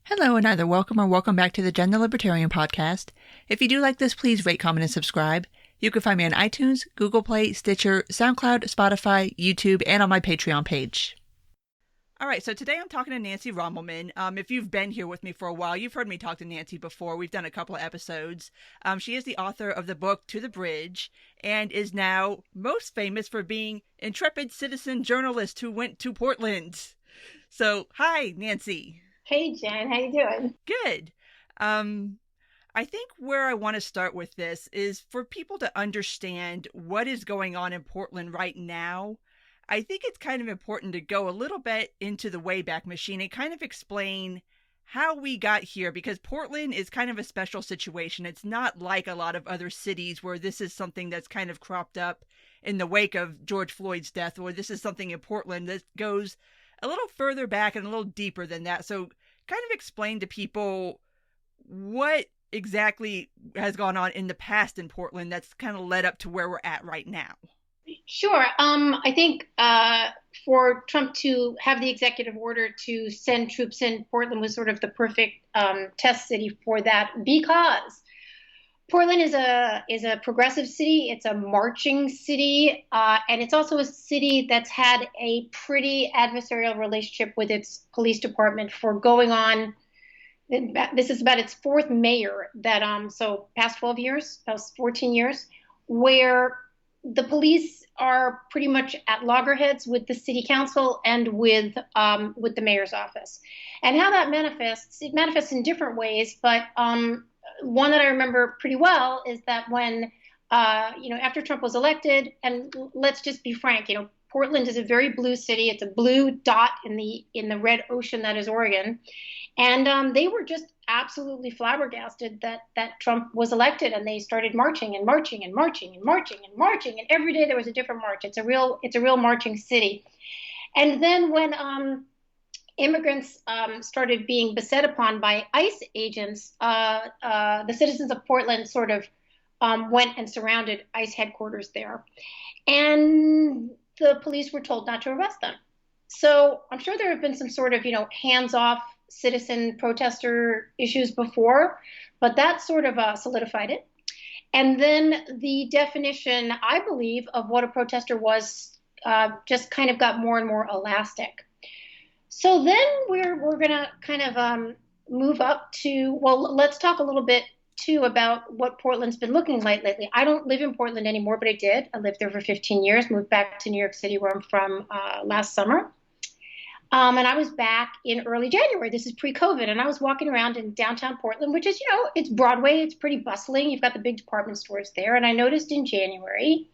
Hello and either welcome or welcome back to the Gender Libertarian Podcast. If you do like this, please rate, comment, and subscribe. You can find me on iTunes, Google Play, Stitcher, SoundCloud, Spotify, YouTube, and on my Patreon page. All right, so today I'm talking to Nancy Rommelmann. If you've been here with me for a while, you've heard me talk to Nancy before. We've done a couple of episodes. She is the author of the book To the Bridge and is now most famous for being intrepid citizen journalist who went to Portland. So, hi, Nancy. Hey, Jen, how you doing? Good. I think where I want to start with this is for people to understand what is going on in Portland right now. I think it's kind of important to go a little bit into the Wayback Machine and kind of explain how we got here, because Portland is kind of a special situation. It's not like a lot of other cities where this is something that's kind of cropped up in the wake of George Floyd's death, or this is something in Portland that goes a little further back and a little deeper than that. So kind of explain to people what exactly has gone on in the past in Portland that's kind of led up to where we're at right now. Sure. I think for Trump to have the executive order to send troops in, Portland was sort of the perfect test city for that, because Portland is a progressive city. It's a marching city, and it's also a city that's had a pretty adversarial relationship with its police department for going on. This is about its fourth mayor so past 12 years, past 14 years, where the police are pretty much at loggerheads with the city council and with the mayor's office. And how that manifests, it manifests in different ways, but one that I remember pretty well is that when, after Trump was elected, and let's just be frank, Portland is a very blue city. It's a blue dot in the red ocean that is Oregon. And they were just absolutely flabbergasted that Trump was elected, and they started marching and marching and marching and marching and marching. And every day there was a different march. It's a real marching city. And then when immigrants started being beset upon by ICE agents, the citizens of Portland sort of went and surrounded ICE headquarters there. And the police were told not to arrest them. So I'm sure there have been some sort of, hands-off citizen protester issues before, but that sort of solidified it. And then the definition, I believe, of what a protester was just kind of got more and more elastic. So then we're going to kind of move up to, well, let's talk a little bit, too, about what Portland's been looking like lately. I don't live in Portland anymore, but I did. I lived there for 15 years, moved back to New York City, where I'm from, last summer. And I was back in early January. This is pre-COVID. And I was walking around in downtown Portland, which is, it's Broadway. It's pretty bustling. You've got the big department stores there. And I noticed in January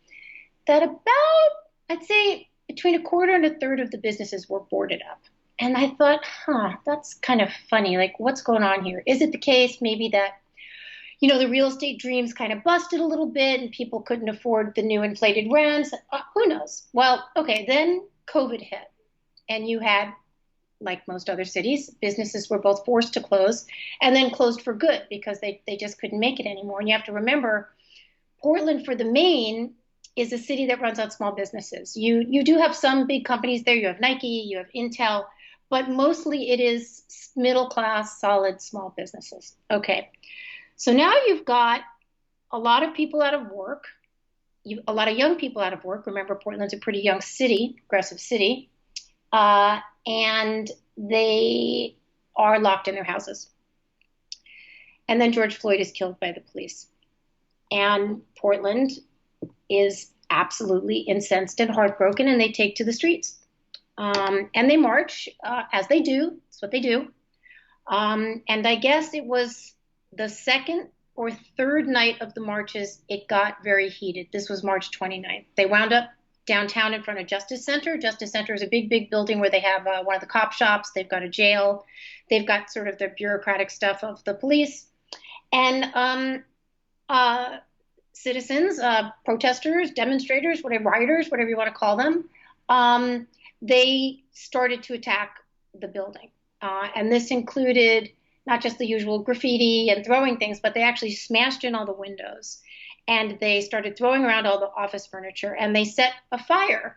that about, I'd say, between a quarter and a third of the businesses were boarded up. And I thought, that's kind of funny. Like, what's going on here? Is it the case maybe that, the real estate dreams kind of busted a little bit and people couldn't afford the new inflated rents? Who knows? Well, okay, then COVID hit. And you had, like most other cities, businesses were both forced to close and then closed for good because they just couldn't make it anymore. And you have to remember, Portland, for the main, is a city that runs on small businesses. You do have some big companies there. You have Nike, you have Intel, but mostly it is middle class, solid, small businesses. Okay. So now you've got a lot of people out of work, a lot of young people out of work. Remember, Portland's a pretty young city, progressive city. And they are locked in their houses. And then George Floyd is killed by the police. And Portland is absolutely incensed and heartbroken, and they take to the streets. And they march, as they do. That's what they do. And I guess it was the second or third night of the marches, it got very heated. This was March 29th. They wound up downtown in front of Justice Center. Justice Center is a big, big building where they have one of the cop shops. They've got a jail. They've got sort of the bureaucratic stuff of the police. And citizens, protesters, demonstrators, whatever, rioters, whatever you want to call them, they started to attack the building. And this included not just the usual graffiti and throwing things, but they actually smashed in all the windows. And they started throwing around all the office furniture, and they set a fire.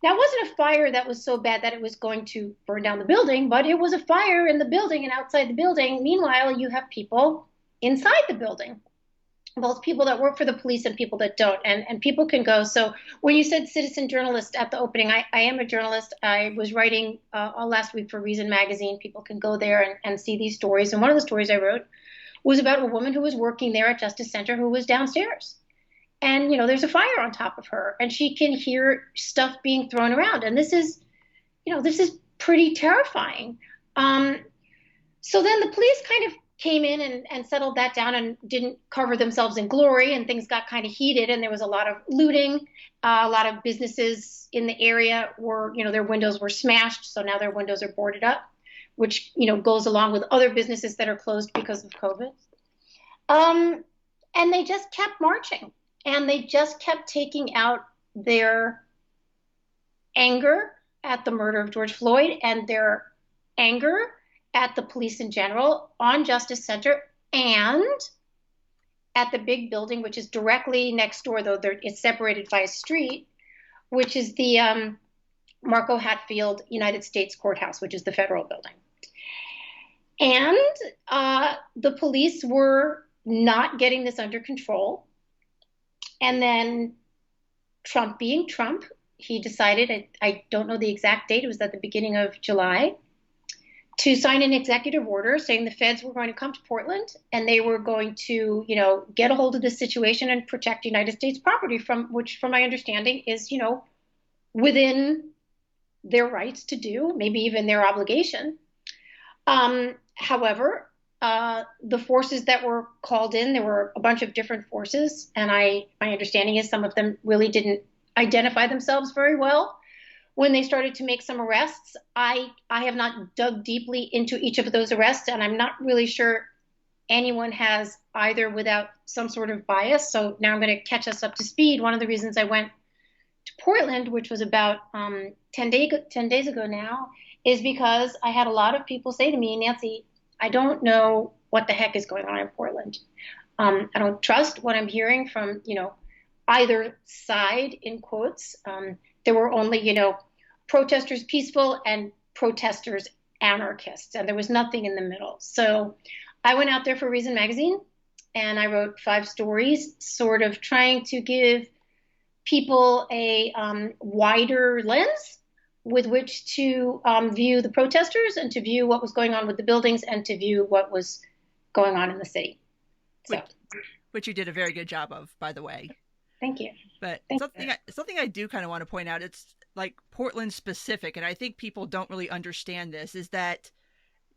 That wasn't a fire that was so bad that it was going to burn down the building, but it was a fire in the building and outside the building. Meanwhile, you have people inside the building, both people that work for the police and people that don't. And people can go. So when you said citizen journalist at the opening, I am a journalist. I was writing all last week for Reason Magazine. People can go there and see these stories. And one of the stories I wrote was about a woman who was working there at Justice Center who was downstairs. And, there's a fire on top of her and she can hear stuff being thrown around. And this is pretty terrifying. Um, so then the police kind of came in and settled that down and didn't cover themselves in glory, and things got kind of heated, and there was a lot of looting. A lot of businesses in the area were, their windows were smashed, so now their windows are boarded up, which, goes along with other businesses that are closed because of COVID. Um, and they just kept marching, and they just kept taking out their anger at the murder of George Floyd and their anger at the police in general on Justice Center and at the big building, which is directly next door, though it's separated by a street, which is the Marco Hatfield United States Courthouse, which is the federal building. And the police were not getting this under control. And then Trump being Trump, he decided, I don't know the exact date, it was at the beginning of July, to sign an executive order saying the feds were going to come to Portland and they were going to, get a hold of this situation and protect United States property, which, from my understanding, is, within their rights to do, maybe even their obligation. However, the forces that were called in, there were a bunch of different forces, and my understanding is some of them really didn't identify themselves very well. When they started to make some arrests, I have not dug deeply into each of those arrests, and I'm not really sure anyone has either without some sort of bias. So now I'm going to catch us up to speed. One of the reasons I went to Portland, which was about 10 days ago now, is because I had a lot of people say to me, Nancy, I don't know what the heck is going on in Portland. I don't trust what I'm hearing from, either side, in quotes. There were only, protesters peaceful and protesters anarchists, and there was nothing in the middle. So I went out there for Reason Magazine, and I wrote 5 stories, sort of trying to give people a wider lens with which to view the protesters and to view what was going on with the buildings and to view what was going on in the city. So, which you did a very good job of, by the way. Thank you. But Thank something I do kind of want to point out, it's like Portland specific, and I think people don't really understand this, is that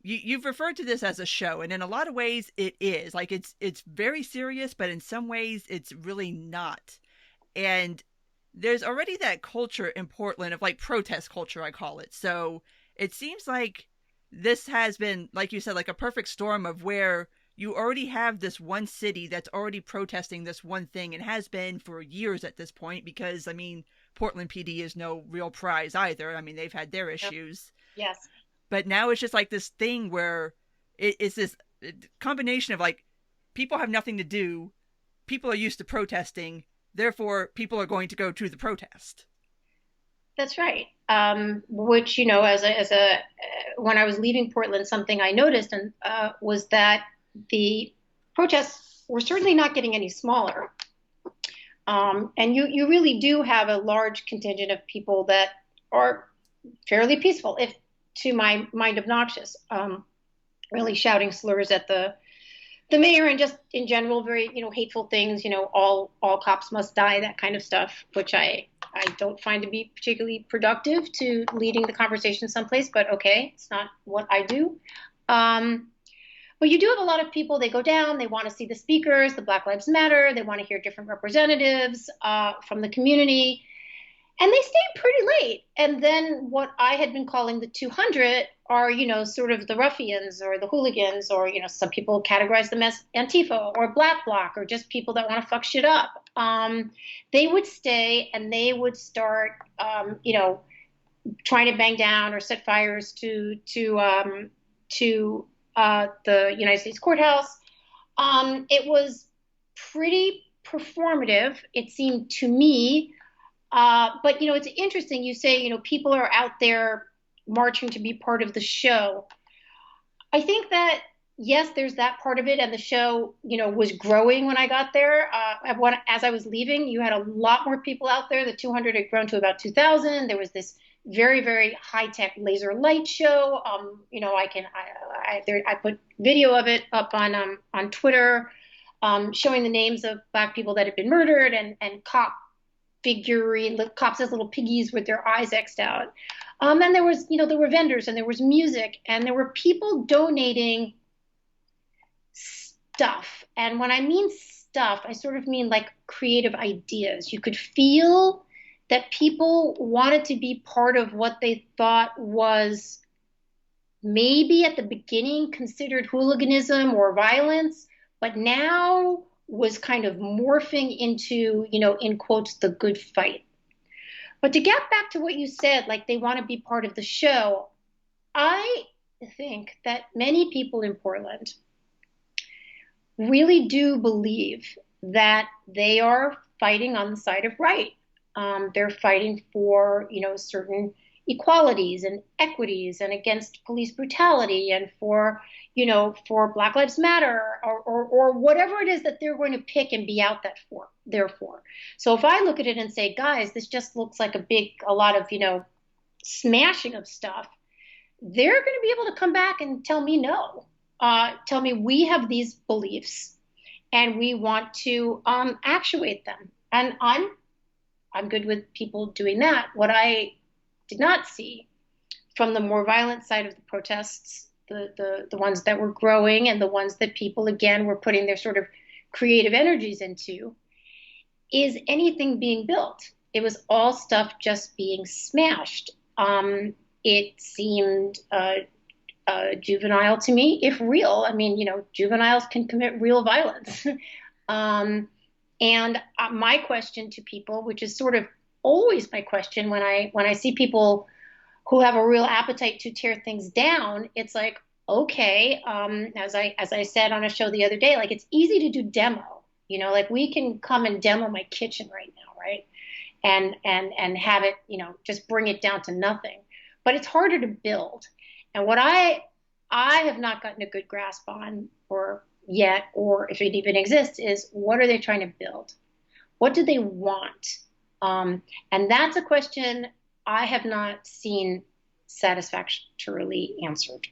you've referred to this as a show, and in a lot of ways it is. Like it's very serious, but in some ways it's really not. And there's already that culture in Portland of like protest culture, I call it. So it seems like this has been, like you said, like a perfect storm of where you already have this one city that's already protesting this one thing and has been for years at this point, because, I mean, Portland PD is no real prize either. I mean, they've had their issues. Yes. But now it's just like this thing where it's this combination of like people have nothing to do, people are used to protesting, therefore people are going to go to the protest. That's right. Which, when I was leaving Portland, something I noticed was that the protests were certainly not getting any smaller. And you really do have a large contingent of people that are fairly peaceful, if to my mind obnoxious, really shouting slurs at the mayor and just in general very hateful things, all cops must die, that kind of stuff, which I don't find to be particularly productive to leading the conversation someplace, but okay, it's not what I do. But you do have a lot of people, they go down, they want to see the speakers, the Black Lives Matter, they want to hear different representatives from the community, and they stay pretty late. And then what I had been calling the 200 are, sort of the ruffians or the hooligans, or, some people categorize them as Antifa or Black Bloc or just people that want to fuck shit up. They would stay and they would start, trying to bang down or set fires to the United States Courthouse. It was pretty performative, it seemed to me. But it's interesting. You say, people are out there marching to be part of the show. I think that yes, there's that part of it, and the show, was growing when I got there. As I was leaving, you had a lot more people out there. The 200 had grown to about 2,000. There was this very, very high tech laser light show. I put video of it up on Twitter, showing the names of Black people that had been murdered, and cops as little piggies with their eyes X'd out. And there were vendors and there was music and there were people donating stuff. And when I mean stuff, I sort of mean like creative ideas. You could feel that people wanted to be part of what they thought was maybe at the beginning considered hooliganism or violence, but now was kind of morphing into, in quotes, the good fight. But to get back to what you said, like they want to be part of the show, I think that many people in Portland really do believe that they are fighting on the side of right. They're fighting for, certain equalities and equities and against police brutality and for Black Lives Matter or whatever it is that they're going to pick and be out there for. So if I look at it and say, guys, this just looks like a lot of, smashing of stuff, they're going to be able to come back and tell me no. Tell me we have these beliefs and we want to actuate them. And I'm good with people doing that. What I did not see from the more violent side of the protests, the ones that were growing and the ones that people again were putting their sort of creative energies into, is anything being built. It was all stuff just being smashed. It seemed juvenile to me, if real. I mean, juveniles can commit real violence. And my question to people, which is sort of always my question when I see people who have a real appetite to tear things down, it's like, okay, as I said on a show the other day, like it's easy to do demo, like we can come and demo my kitchen right now, right? And have it, just bring it down to nothing. But it's harder to build. And what I have not gotten a good grasp on or yet, or if it even exists, is what are they trying to build? What do they want? And that's a question I have not seen satisfactorily answered.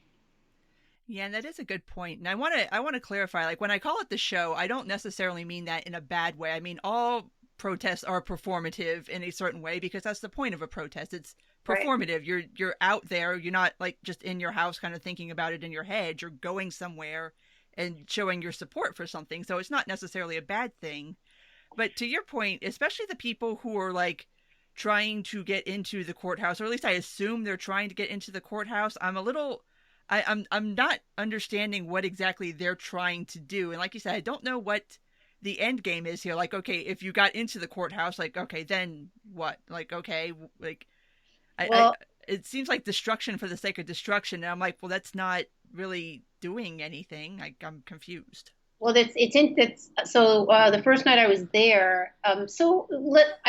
Yeah, and that is a good point. And I want to clarify, like when I call it the show, I don't necessarily mean that in a bad way. I mean all protests are performative in a certain way because that's the point of a protest. It's Right. performative. You're out there. You're not like just in your house kind of thinking about it in your head. You're going somewhere and showing your support for something. So it's not necessarily a bad thing. But to your point, especially the people who are like trying to get into the courthouse, or at least I assume they're trying to get into the courthouse, I'm not understanding what exactly they're trying to do. And like you said, I don't know what the end game is here. Like, okay, if you got into the courthouse, like, okay, then what? Like, okay, like I Well, it seems like destruction for the sake of destruction. And I'm like, well, that's not really doing anything. I'm confused. it's so the first night I was there. I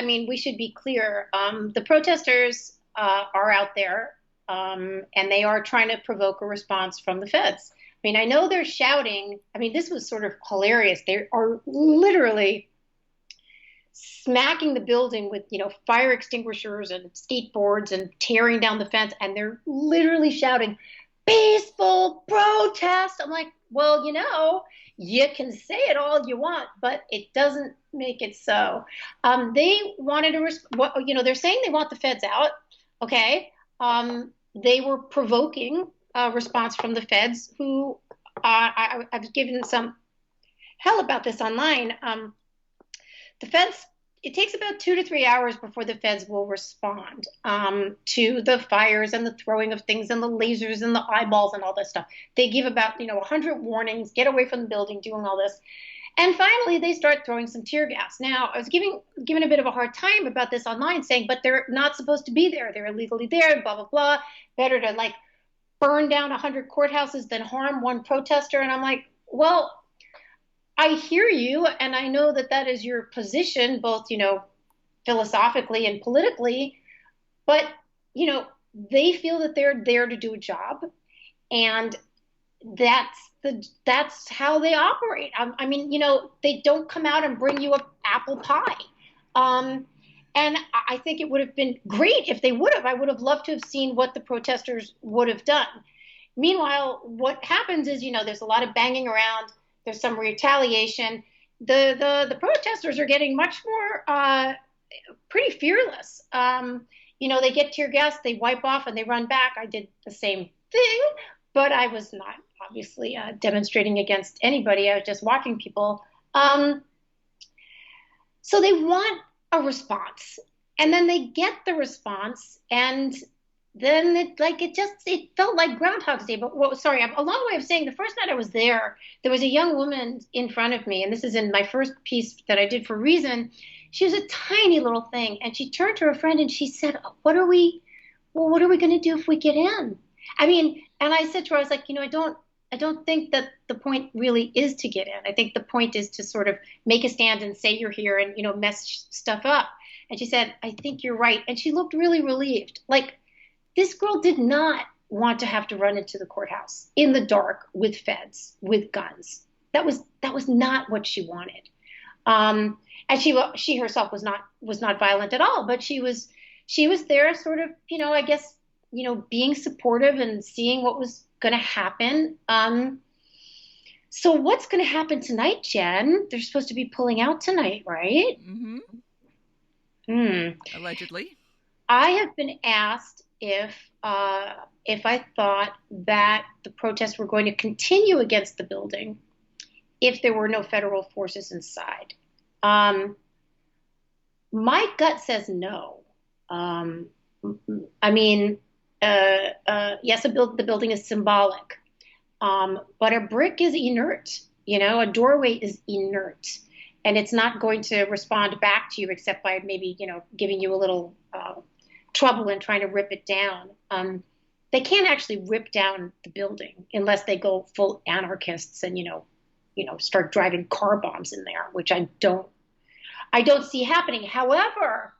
mean, we should be clear. The protesters are out there, and they are trying to provoke a response from the feds. I mean, I know they're shouting. I mean, this was sort of hilarious. They are literally smacking the building with fire extinguishers and skateboards and tearing down the fence, and they're literally shouting peaceful protest. I'm like, well, you can say it all you want, but it doesn't make it so. They wanted to they're saying they want the feds out. Okay. They were provoking a response from the feds, who I've given some hell about this online. The feds, it takes about 2 to 3 hours before the feds will respond to the fires and the throwing of things and the lasers and the eyeballs and all this stuff. They give about 100 warnings, get away from the building, doing all this. And finally, they start throwing some tear gas. Now, I was given a bit of a hard time about this online, saying, but they're not supposed to be there. They're illegally there, blah, blah, blah. Better to like burn down 100 courthouses than harm one protester. And I'm like, well, I hear you, and I know that that is your position, both, philosophically and politically, but you know, they feel that they're there to do a job, and that's how they operate. I mean, you know, they don't come out and bring you a apple pie. Um, and I think it would have been great if they would have. I would have loved to have seen what the protesters would have done. Meanwhile, what happens is, you know, there's a lot of banging around. There's some retaliation. The protesters are getting much more pretty fearless. You know, they get tear gas, they wipe off, and they run back. I did the same thing, but I was not obviously demonstrating against anybody. I was just watching people. Um, so they want a response, and then they get the response, and then it felt like Groundhog's Day. But sorry, a long way of saying, the first night I was there was a young woman in front of me, and this is in my first piece that I did for Reason. She was a tiny little thing, and she turned to her friend and she said, what are we going to do if we get in? I mean, and I said to her, I was like, you know, I don't think that the point really is to get in. I think the point is to sort of make a stand and say you're here and, you know, mess stuff up. And she said, I think you're right. And she looked really relieved. Like, this girl did not want to have to run into the courthouse in the dark with feds, with guns. That was not what she wanted. And she herself was not violent at all, but she was there sort of, you know, I guess, you know, being supportive and seeing what was going to happen. So what's going to happen tonight, Jen? They're supposed to be pulling out tonight, right? Mm-hmm. Allegedly. I have been asked if I thought that the protests were going to continue against the building if there were no federal forces inside. My gut says no. I mean, yes, the building is symbolic, but a brick is inert. You know, a doorway is inert, and it's not going to respond back to you except by maybe, you know, giving you a little trouble in trying to rip it down. They can't actually rip down the building unless they go full anarchists and, start driving car bombs in there, which I don't see happening. However,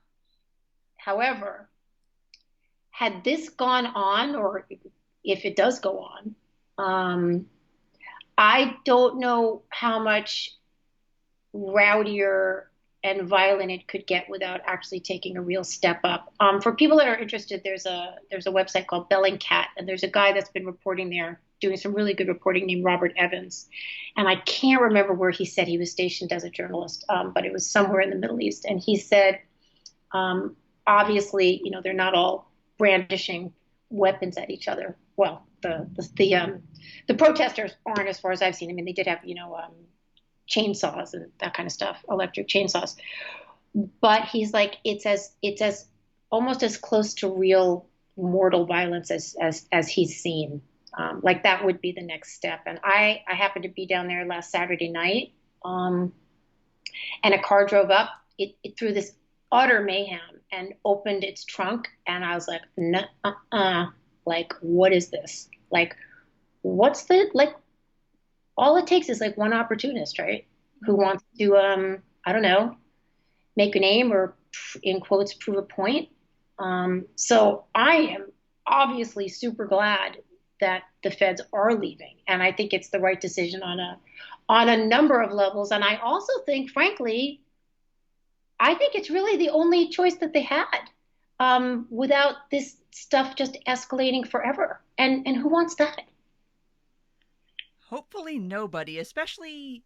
had this gone on, or if it does go on, I don't know how much rowdier and violent it could get without actually taking a real step up. For people that are interested, there's a website called Bellingcat, and there's a guy that's been reporting there, doing some really good reporting, named Robert Evans. And I can't remember where he said he was stationed as a journalist, but it was somewhere in the Middle East. And he said, obviously, they're not all brandishing weapons at each other. Well, the protesters aren't, as far as I've seen. I mean, they did have, chainsaws and that kind of stuff, electric chainsaws. But he's like, it's as almost as close to real mortal violence as he's seen. Like that would be the next step. And I happened to be down there last Saturday night, and a car drove up. It threw this utter mayhem and opened its trunk, and I was like, like, what is this? Like, what's the, like, all it takes is like one opportunist, right? Who wants to, I don't know, make a name or, in quotes, prove a point. So I am obviously super glad that the feds are leaving, and I think it's the right decision on a number of levels. And I also think, frankly, I think it's really the only choice that they had, without this stuff just escalating forever. And who wants that? Hopefully nobody, especially,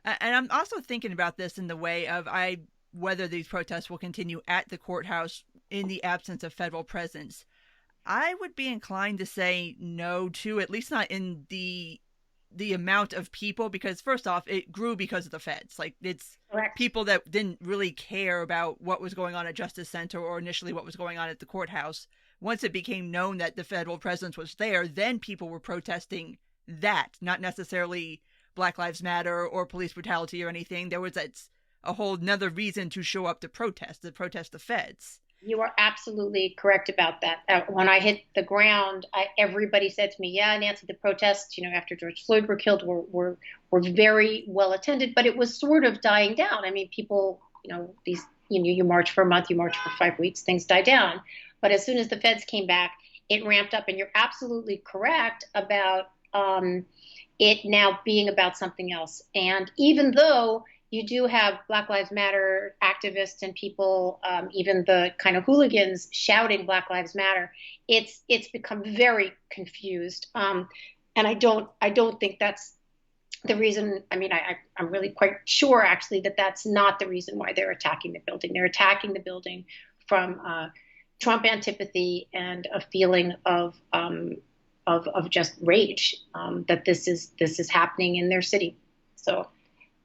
and I'm also thinking about this in the way of whether these protests will continue at the courthouse in the absence of federal presence. I would be inclined to say no to, at least not in the amount of people, because first off, it grew because of the feds. Like, it's Correct. People that didn't really care about what was going on at Justice Center or initially what was going on at the courthouse. Once it became known that the federal presence was there, then people were protesting that, not necessarily Black Lives Matter or police brutality or anything. There was a whole nother reason to show up to protest the feds. You are absolutely correct about that. When I hit the ground, everybody said to me, "Yeah, Nancy, the protests, after George Floyd were killed, were very well attended, but it was sort of dying down." I mean, people, these you march for a month, you march for 5 weeks, things die down. But as soon as the feds came back, it ramped up. And you're absolutely correct about it now being about something else. And even though you do have Black Lives Matter activists and people, even the kind of hooligans shouting Black Lives Matter, it's become very confused. And I don't think that's the reason. I mean, I'm really quite sure actually that that's not the reason why they're attacking the building. They're attacking the building from Trump antipathy and a feeling of just rage that this is happening in their city. So,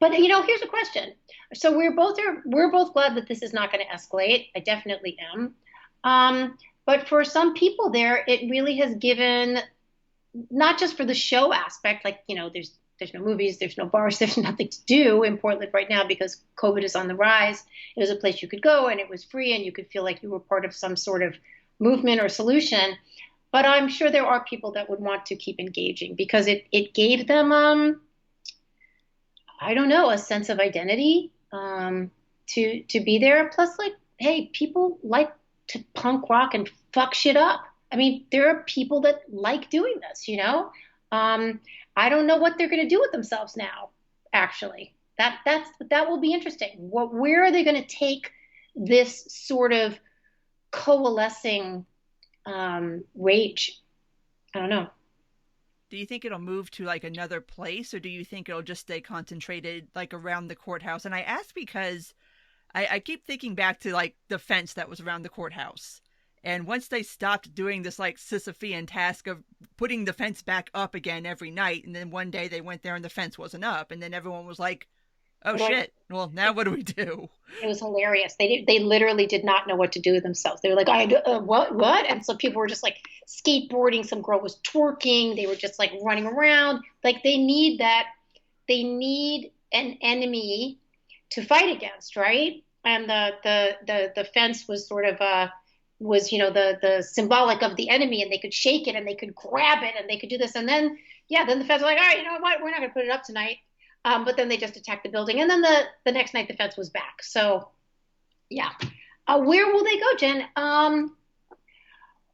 but here's a question. So we're both glad that this is not going to escalate. I definitely am. But for some people there, it really has given, not just for the show aspect, like there's no movies, there's no bars, there's nothing to do in Portland right now because COVID is on the rise. It was a place you could go and it was free and you could feel like you were part of some sort of movement or solution. But I'm sure there are people that would want to keep engaging because it gave them, I don't know, a sense of identity to be there. Plus, like, hey, people like to punk rock and fuck shit up. I mean, there are people that like doing this. I don't know what they're going to do with themselves now. Actually, that will be interesting. Where are they going to take this sort of coalescing rage? I don't know. Do you think it'll move to like another place, or do you think it'll just stay concentrated like around the courthouse? And I ask because I keep thinking back to like the fence that was around the courthouse. And once they stopped doing this like Sisyphean task of putting the fence back up again every night, and then one day they went there and the fence wasn't up, and then everyone was like, "Oh Right. shit! Well, now what do we do?" It was hilarious. They literally did not know what to do with themselves. They were like, what?" And so people were just like skateboarding. Some girl was twerking. They were just like running around. Like they need that. They need an enemy to fight against, right? And the fence was sort of was the symbolic of the enemy, and they could shake it and they could grab it and they could do this. And then then the feds were like, all right, you know what? We're not going to put it up tonight. But then they just attacked the building, and then the next night the fence was back. So yeah, where will they go, Jen?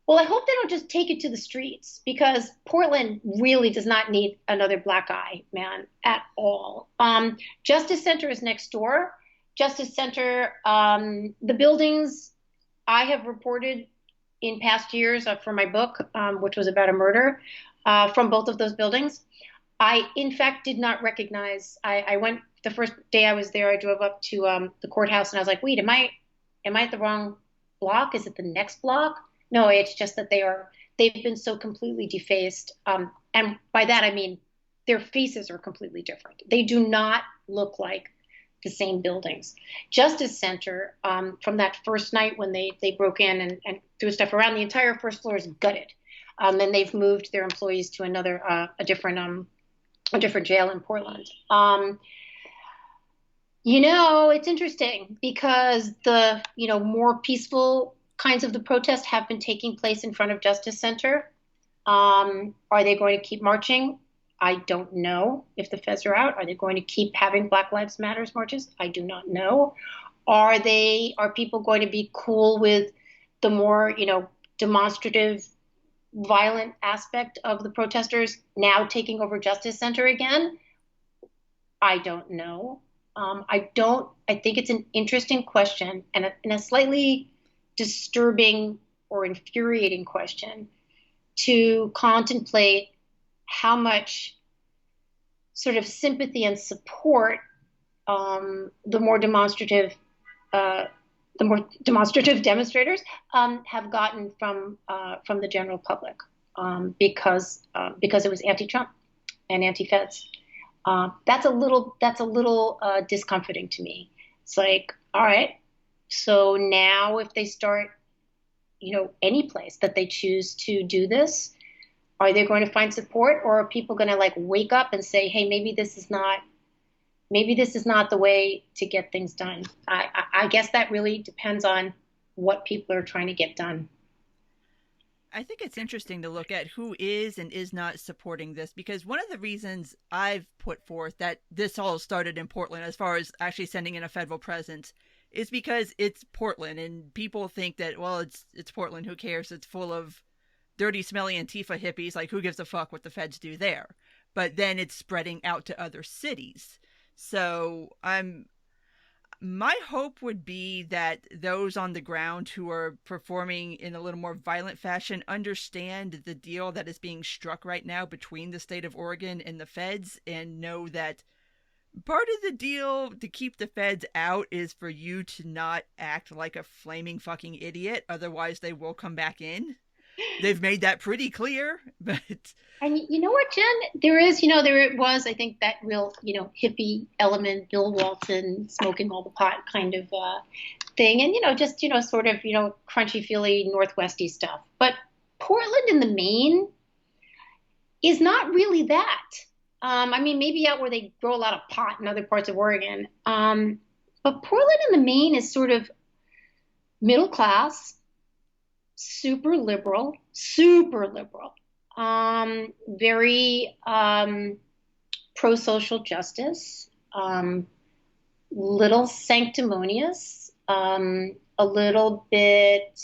Well, I hope they don't just take it to the streets because Portland really does not need another black eye, man, at all. Justice Center is next door. Justice Center, the buildings I have reported in past years for my book, which was about a murder, from both of those buildings. I, in fact, did not recognize. I went the first day I was there. I drove up to the courthouse, and I was like, "Wait, am I at the wrong block? Is it the next block?" No, it's just that they've been so completely defaced, and by that I mean their faces are completely different. They do not look like the same buildings. Justice Center, from that first night when they broke in and threw stuff around, the entire first floor is gutted, and they've moved their employees to a different jail in Portland. It's interesting because the more peaceful kinds of the protests have been taking place in front of Justice Center. Are they going to keep marching? I don't know if the feds are out. Are they going to keep having Black Lives Matters marches? I do not know. Are people going to be cool with the more, demonstrative, violent aspect of the protesters now taking over Justice Center again? I don't know. I think it's an interesting question and a slightly disturbing or infuriating question to contemplate how much sort of sympathy and support the more demonstrative demonstrators have gotten from the general public because it was anti-Trump and anti-feds. That's a little discomforting to me. It's like, all right, so now if they start, any place that they choose to do this, are they going to find support, or are people going to like wake up and say, hey, maybe this is not the way to get things done? I guess that really depends on what people are trying to get done. I think it's interesting to look at who is and is not supporting this, because one of the reasons I've put forth that this all started in Portland, as far as actually sending in a federal presence, is because it's Portland, and people think that, well, it's Portland, who cares? It's full of dirty, smelly Antifa hippies. Like, who gives a fuck what the feds do there? But then it's spreading out to other cities. So my hope would be that those on the ground who are performing in a little more violent fashion understand the deal that is being struck right now between the state of Oregon and the feds, and know that part of the deal to keep the feds out is for you to not act like a flaming fucking idiot. Otherwise, they will come back in. They've made that pretty clear, but And you know what, Jen? There is, there it was, I think, that real, hippie element, Bill Walton smoking all the pot kind of thing. And, just, sort of, crunchy feely Northwesty stuff. But Portland in the main is not really that. I mean, maybe out where they grow a lot of pot in other parts of Oregon. But Portland in the main is sort of middle class, super liberal, very pro-social justice, little sanctimonious, a little bit,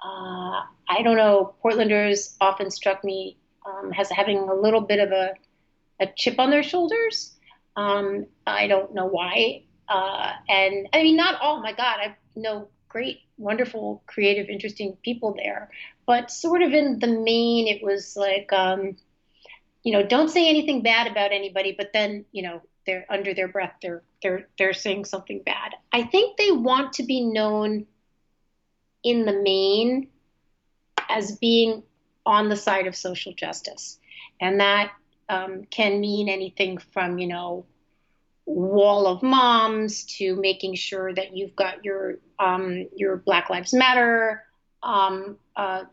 I don't know, Portlanders often struck me as having a little bit of a chip on their shoulders. I don't know why. And I mean, not all, my God, I know great, wonderful, creative, interesting people there. But sort of in the main, it was like, don't say anything bad about anybody, but then, they're under their breath, they're saying something bad. I think they want to be known in the main as being on the side of social justice. And that can mean anything from, wall of moms to making sure that you've got your Black Lives Matter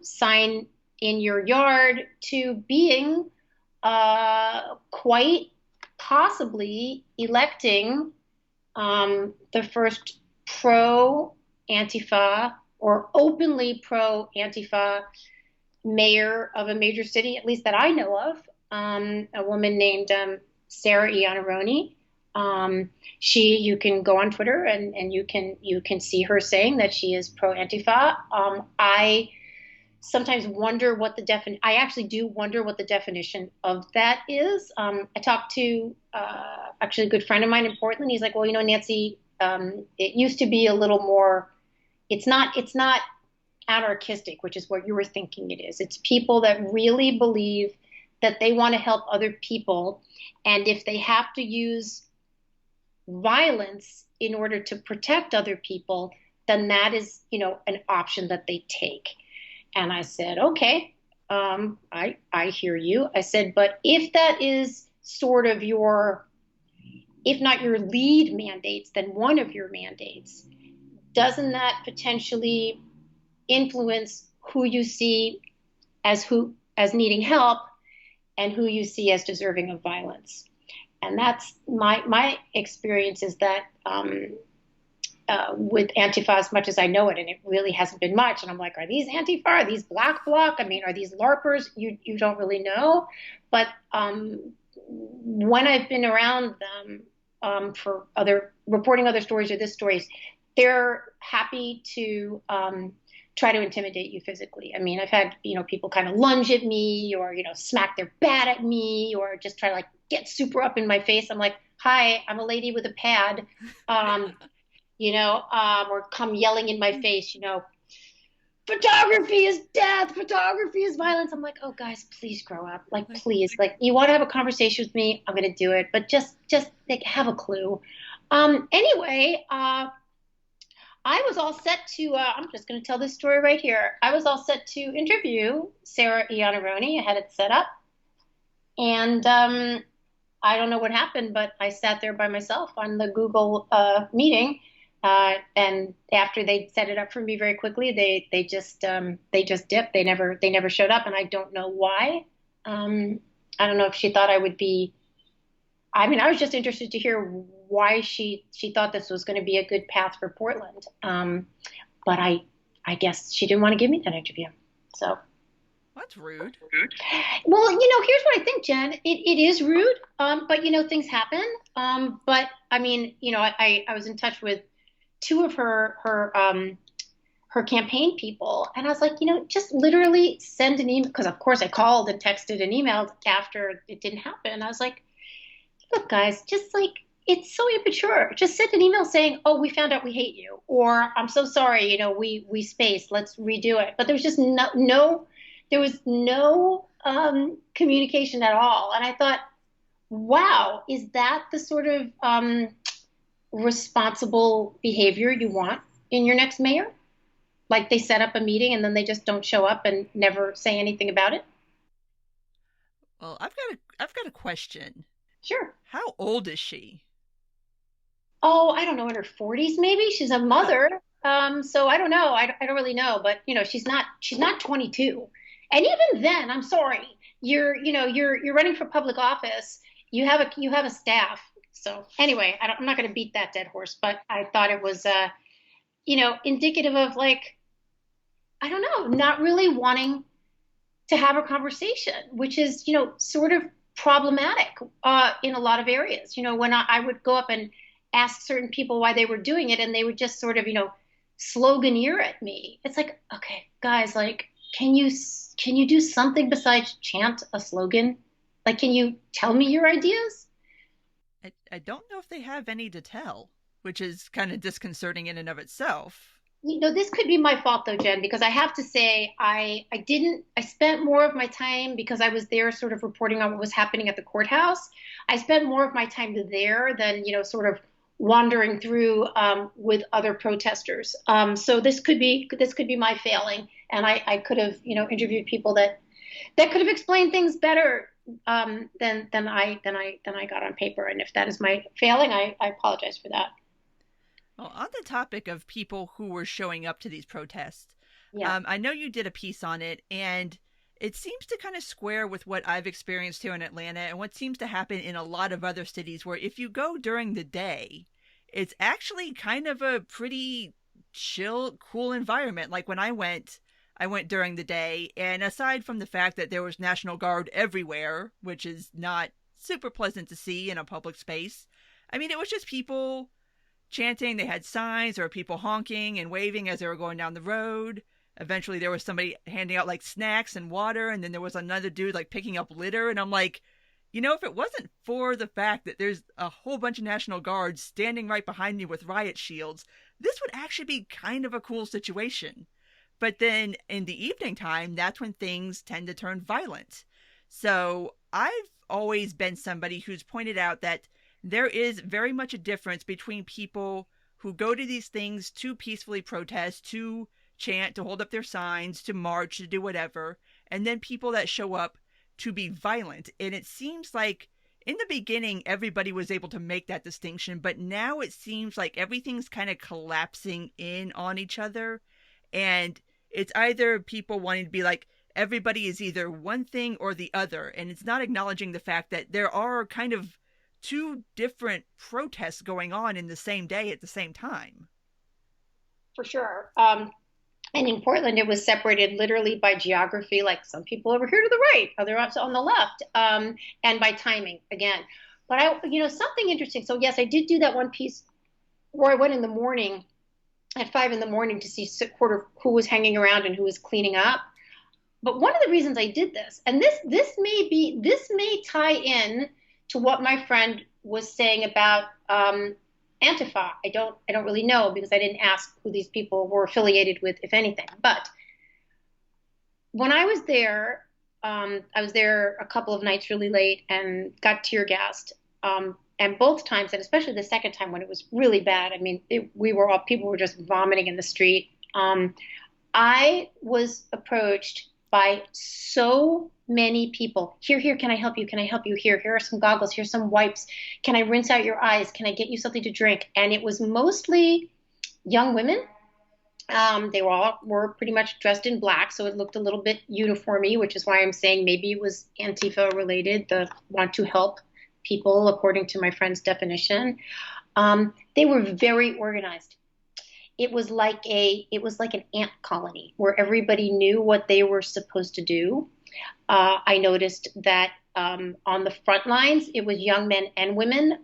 sign in your yard, to being quite possibly electing the first pro-Antifa or openly pro-Antifa mayor of a major city, at least that I know of, a woman named Sarah Iannarone. You can go on Twitter and you can see her saying that she is pro-Antifa. I sometimes wonder I actually do wonder what the definition of that is. I talked to actually a good friend of mine in Portland. He's like, well, Nancy, it used to be a little more, it's not anarchistic, which is what you were thinking it is. It's people that really believe that they want to help other people. And if they have to use violence in order to protect other people, then that is, an option that they take. And I said, okay, I hear you. I said, but if that is sort of if not your lead mandates, then one of your mandates, doesn't that potentially influence who you see as needing help and who you see as deserving of violence? And that's my experience is that with Antifa, as much as I know it, and it really hasn't been much. And I'm like, are these Antifa? Are these Black Bloc? I mean, are these LARPers? You don't really know. But when I've been around them for reporting other stories or this stories, they're happy to try to intimidate you physically. I mean, I've had, people kind of lunge at me or, smack their bat at me or just try to like get super up in my face. I'm like, hi, I'm a lady with a pad, or come yelling in my face, photography is death, photography is violence. I'm like, oh guys, please grow up. Like, please, like you want to have a conversation with me, I'm going to do it. But just like have a clue. Anyway, I was all set to, I'm just going to tell this story right here. I was all set to interview Sarah Iannarone. I had it set up. And I don't know what happened, but I sat there by myself on the Google meeting. And after they set it up for me very quickly, they just dipped. They never showed up. And I don't know why. I don't know if she thought I would be. I mean, I was just interested to hear why she thought this was going to be a good path for Portland. But I guess she didn't want to give me that interview. So that's rude. Well, here's what I think, Jen. It is rude. But things happen. But I mean, I was in touch with two of her campaign people. And I was like, just literally send an email. Because, of course, I called and texted and emailed after it didn't happen. I was like, look, guys, just like, it's so immature. Just send an email saying, oh, we found out we hate you. Or I'm so sorry, we spaced. Let's redo it. But there was just there was no communication at all. And I thought, wow, is that the sort of responsible behavior you want in your next mayor? Like they set up a meeting and then they just don't show up and never say anything about it? Well, I've got a question. Sure. How old is she? Oh, I don't know, in her 40s maybe. She's a Oh, mother. So I don't know. I don't really know, but she's not 22. And even then, I'm sorry. You're running for public office. You have a staff. So anyway, I'm not going to beat that dead horse, but I thought it was indicative of like, I don't know, not really wanting to have a conversation, which is, sort of problematic in a lot of areas. When I would go up and ask certain people why they were doing it, and they would just sort of, sloganeer at me. It's like, okay, guys, like, can you do something besides chant a slogan? Like, can you tell me your ideas? I don't know if they have any to tell, which is kind of disconcerting in and of itself. This could be my fault though, Jen, because I have to say I spent more of my time because I was there sort of reporting on what was happening at the courthouse. I spent more of my time there than, sort of wandering through with other protesters. So this could be my failing, and I could have, interviewed people that could have explained things better than I got on paper. And if that is my failing, I apologize for that. Well, on the topic of people who were showing up to these protests, Yeah, I know you did a piece on it, and it seems to kind of square with what I've experienced here in Atlanta and what seems to happen in a lot of other cities where if you go during the day, it's actually kind of a pretty chill, cool environment. Like when I went during the day, and aside from the fact that there was National Guard everywhere, which is not super pleasant to see in a public space, I mean, it was just people chanting. They had signs, or people honking and waving as they were going down the road. Eventually, there was somebody handing out like snacks and water, and then there was another dude like picking up litter. And I'm like, if it wasn't for the fact that there's a whole bunch of National Guards standing right behind me with riot shields, this would actually be kind of a cool situation. But then in the evening time, that's when things tend to turn violent. So I've always been somebody who's pointed out that there is very much a difference between people who go to these things to peacefully protest, to chant, to hold up their signs, to march, to do whatever, and then people that show up to be violent. And it seems like in the beginning, everybody was able to make that distinction, but now it seems like everything's kind of collapsing in on each other. And it's either people wanting to be like, everybody is either one thing or the other. And it's not acknowledging the fact that there are kind of two different protests going on in the same day at the same time. for sure. And in Portland, it was separated literally by geography, like some people over here to the right, others on the left, and by timing again. But something interesting. So yes, I did do that one piece where I went in the morning at 5 in the morning to see sort of who was hanging around and who was cleaning up. But one of the reasons I did this, and this may tie in to what my friend was saying about Antifa. I don't really know because I didn't ask who these people were affiliated with, if anything. But when I was there a couple of nights really late and got tear gassed. And both times, and especially the second time when it was really bad. I mean, people were just vomiting in the street. I was approached by so many people. Here, can I help you? Can I help you? Here are some goggles. Here's some wipes. Can I rinse out your eyes? Can I get you something to drink? And it was mostly young women. They were pretty much dressed in black, so it looked a little bit uniformy, which is why I'm saying maybe it was Antifa related, the want to help people, according to my friend's definition. They were very organized. It was like an ant colony where everybody knew what they were supposed to do. I noticed that on the front lines, it was young men and women,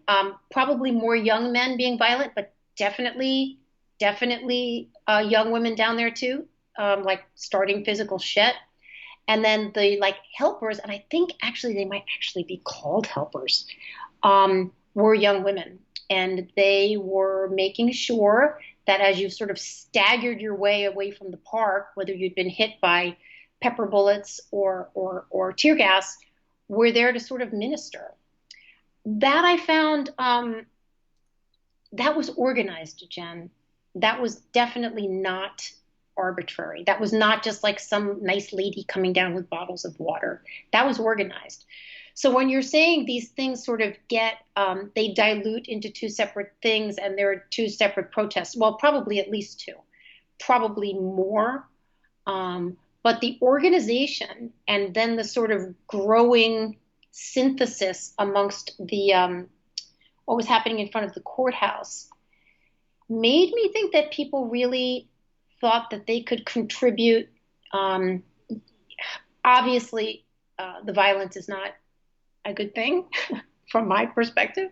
probably more young men being violent, but definitely definitely young women down there too, like starting physical shit. And then the like helpers, and I think actually they might actually be called helpers, were young women. And they were making sure that as you sort of staggered your way away from the park, whether you'd been hit by pepper bullets or tear gas, were there to sort of minister. That I found that was organized, Jen. That was definitely not arbitrary. That was not just like some nice lady coming down with bottles of water. That was organized. So when you're saying these things sort of get, they dilute into two separate things and there are two separate protests, well, probably at least two, probably more. But the organization and then the sort of growing synthesis amongst the what was happening in front of the courthouse made me think that people really thought that they could contribute. Um, Obviously, the violence is not a good thing from my perspective,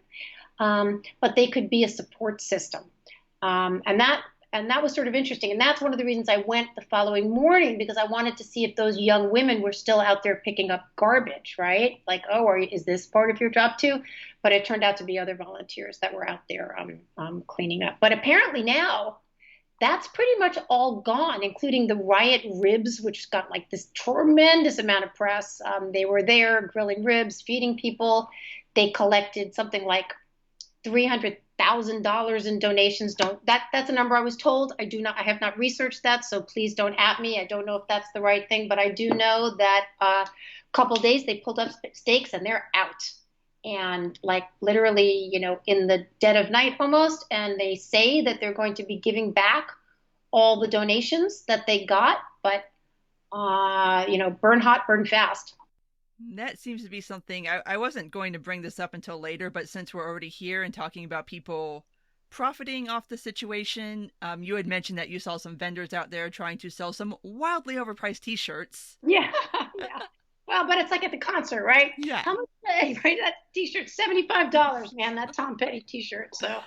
but they could be a support system, and that was sort of interesting. And that's one of the reasons I went the following morning because I wanted to see if those young women were still out there picking up garbage, right? Like, oh, is this part of your job too? But it turned out to be other volunteers that were out there cleaning up. But apparently now that's pretty much all gone, including the riot ribs, which got like this tremendous amount of press. They were there grilling ribs, feeding people. They collected something like $300,000 in donations. Don't that's a number I was told. I have not researched that, so please don't at me. I don't know if that's the right thing, but I do know that a couple days they pulled up stakes and they're out. And like literally, in the dead of night almost, and they say that they're going to be giving back all the donations that they got, but burn hot, burn fast. That seems to be something I wasn't going to bring this up until later, but since we're already here and talking about people profiting off the situation, you had mentioned that you saw some vendors out there trying to sell some wildly overpriced T-shirts. Yeah, yeah. Well, but it's like at the concert, right? Yeah, How much? Right? That T-shirt, $75, man. That Tom Petty T-shirt. So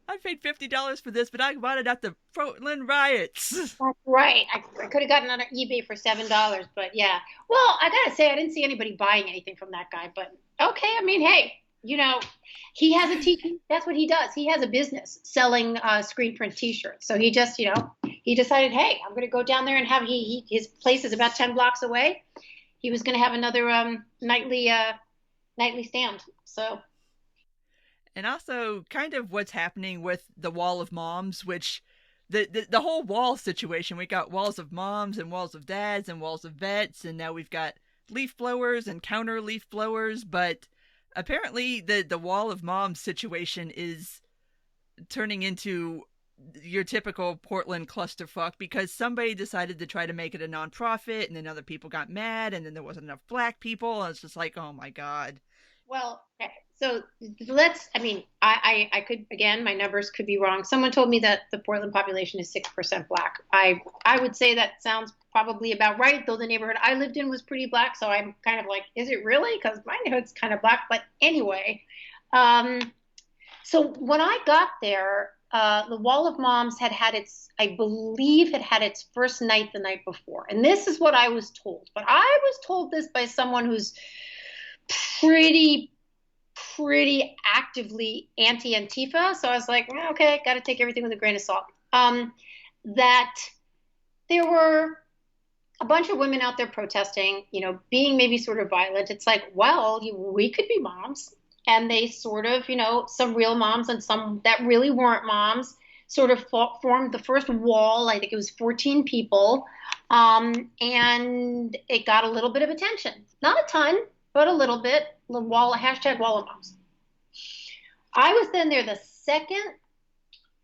I paid $50 for this, but I bought it at the Portland riots. that's right. I could have gotten it on eBay for $7, but yeah. Well, I gotta say, I didn't see anybody buying anything from that guy. But okay, I mean, hey, he has a T. That's what he does. He has a business selling screen print T-shirts. So he just, he decided, hey, I'm gonna go down there and have his place is about 10 blocks away. He was gonna have another nightly stand. So And also kind of what's happening with the wall of moms, which the whole wall situation, we got walls of moms and walls of dads and walls of vets, and now we've got leaf blowers and counter leaf blowers, but apparently the wall of moms situation is turning into your typical Portland clusterfuck because somebody decided to try to make it a nonprofit and then other people got mad and then there wasn't enough black people and it's just like, oh my god. well, okay. So I mean, I could, again, my numbers could be wrong. Someone told me that the Portland population is 6% black. I would say that sounds probably about right, though the neighborhood I lived in was pretty black. So I'm kind of like, is it really? Because my neighborhood's kind of black. But anyway, so when I got there, the Wall of Moms I believe, it had its first night the night before. And this is what I was told. But I was told this by someone who's pretty actively anti-Antifa. So I was like, okay, got to take everything with a grain of salt. That there were a bunch of women out there protesting, being maybe sort of violent. It's like, well, we could be moms. And they sort of, some real moms and some that really weren't moms sort of formed the first wall. I think it was 14 people. And it got a little bit of attention. Not a ton, but a little bit. The wall, hashtag wall of moms. I was then there the second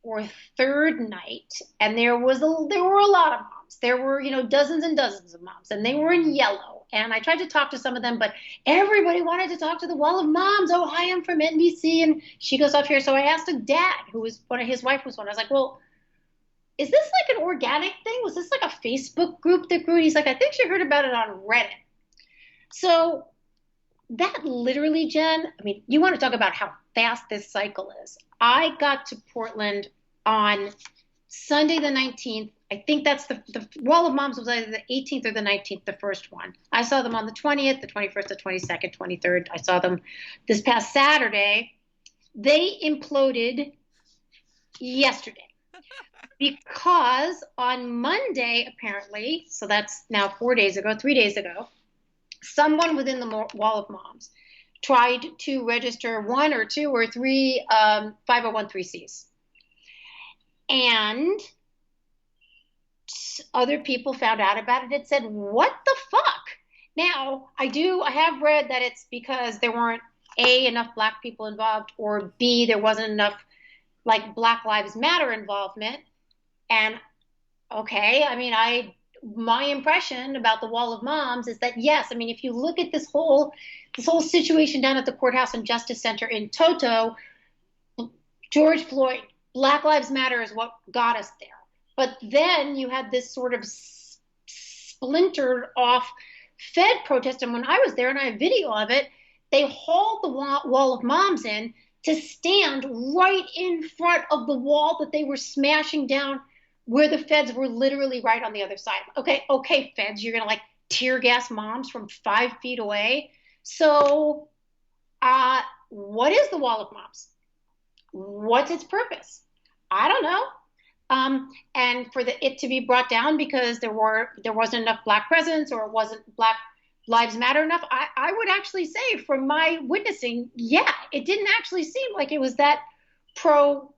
or third night, and there were a lot of moms. There were, dozens and dozens of moms, and they were in yellow. And I tried to talk to some of them, but everybody wanted to talk to the Wall of Moms. Oh, hi, I'm from NBC, and she goes up here. So I asked a dad, who was his wife was one. I was like, well, is this like an organic thing? Was this like a Facebook group that grew? And he's like, I think she heard about it on Reddit. So that literally, Jen, I mean, you want to talk about how fast this cycle is. I got to Portland on Sunday the 19th. I think that's the Wall of Moms was either the 18th or the 19th, the first one. I saw them on the 20th, the 21st, the 22nd, 23rd. I saw them this past Saturday. They imploded yesterday because on Monday, apparently, so that's now 4 days ago, 3 days ago, someone within the Wall of Moms tried to register one or two or three 501(c)(3)s. And other people found out about it and said, what the fuck? Now, I have read that it's because there weren't A, enough black people involved, or B, there wasn't enough like Black Lives Matter involvement. And okay, I mean, my impression about the Wall of Moms is that yes, I mean, if you look at this whole situation down at the Courthouse and Justice Center in toto, George Floyd, Black Lives Matter is what got us there. But then you had this sort of splintered off Fed protest. And when I was there, and I have video of it, they hauled the Wall of Moms in to stand right in front of the wall that they were smashing down, where the Feds were literally right on the other side. Okay, Feds, you're going to like tear gas moms from 5 feet away. So what is the Wall of Moms? What's its purpose? I don't know. And for it to be brought down because there wasn't enough black presence, or it wasn't Black Lives Matter enough, I would actually say from my witnessing, yeah, it didn't actually seem like it was that pro,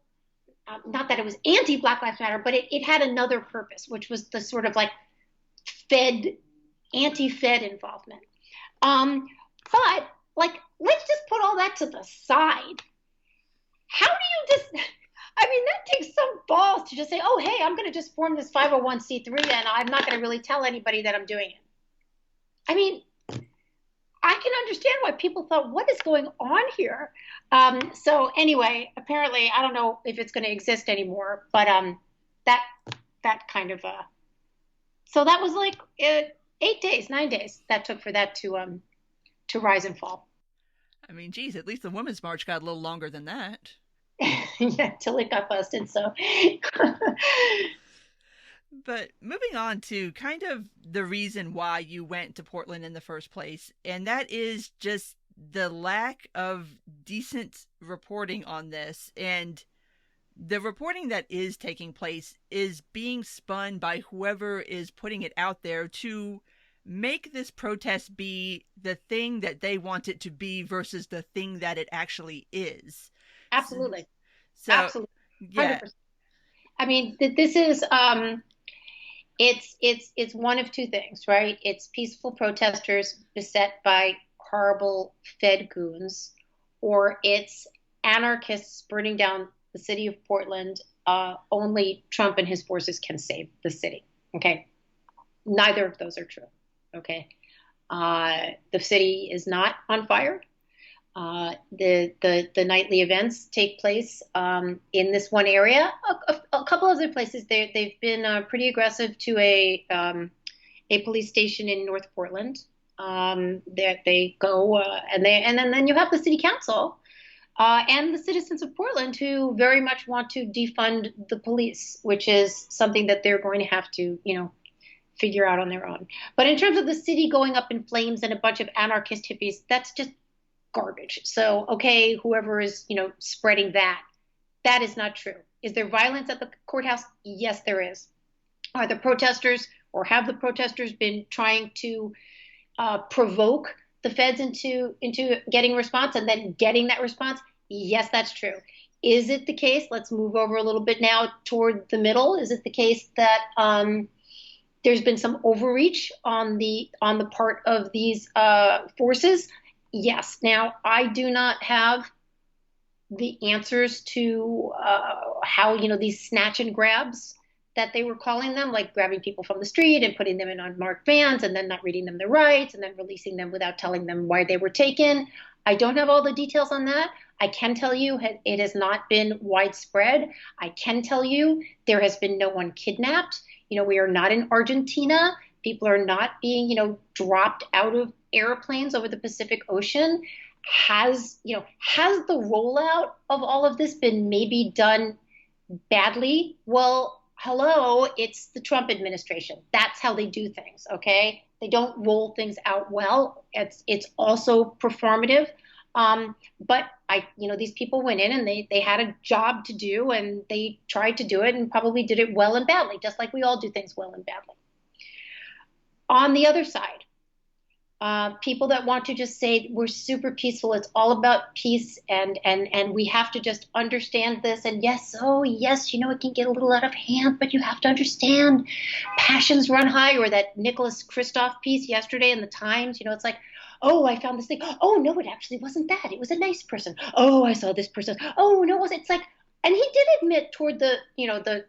not that it was anti-Black Lives Matter, but it had another purpose, which was the sort of like anti-Fed involvement. But like, let's just put all that to the side. How do you just, I mean, that takes some balls to just say, oh, hey, I'm going to just form this 501(c)(3) and I'm not going to really tell anybody that I'm doing it. I mean, I can understand why people thought, what is going on here? So anyway, apparently, I don't know if it's going to exist anymore, but that kind of, so that was like 8 days, 9 days that took for that to rise and fall. I mean, geez, at least the Women's March got a little longer than that. Yeah, till it got busted. So, But moving on to kind of the reason why you went to Portland in the first place, and that is just the lack of decent reporting on this. And the reporting that is taking place is being spun by whoever is putting it out there to make this protest be the thing that they want it to be versus the thing that it actually is. absolutely, So, absolutely, yeah. 100%. I mean, this is it's one of two things, right? It's peaceful protesters beset by horrible Fed goons, or it's anarchists burning down the city of Portland. Only Trump and his forces can save the city. Okay, neither of those are true. Okay, the city is not on fire. The nightly events take place in this one area. A couple other places they've been pretty aggressive to a police station in North Portland. That they go and then you have the city council and the citizens of Portland who very much want to defund the police, which is something that they're going to have to figure out on their own. But in terms of the city going up in flames and a bunch of anarchist hippies, that's just garbage. So, okay, whoever is, spreading that is not true. Is there violence at the courthouse? Yes, there is. Are the protesters, or have the protesters been trying to provoke the feds into getting response and then getting that response? Yes, that's true. Is it the case? Let's move over a little bit now toward the middle. Is it the case that there's been some overreach on the part of these forces? Yes. Now, I do not have the answers to how these snatch and grabs that they were calling them, like grabbing people from the street and putting them in unmarked vans and then not reading them their rights and then releasing them without telling them why they were taken. I don't have all the details on that. I can tell you it has not been widespread. I can tell you there has been no one kidnapped. We are not in Argentina. People are not being, dropped out of airplanes over the Pacific Ocean. Has the rollout of all of this been maybe done badly? Well, hello, it's the Trump administration. That's how they do things, okay? They don't roll things out well. It's also performative. But these people went in and they had a job to do and they tried to do it and probably did it well and badly, just like we all do things well and badly. On the other side, people that want to just say we're super peaceful, it's all about peace, and we have to just understand this, and yes, oh yes, it can get a little out of hand, but you have to understand passions run high. Or that Nicholas Kristof piece yesterday in the Times, it's like, oh, I found this thing, oh no, it actually wasn't that, it was a nice person, oh, I saw this person, oh no, it wasn't. It's like, and he did admit toward the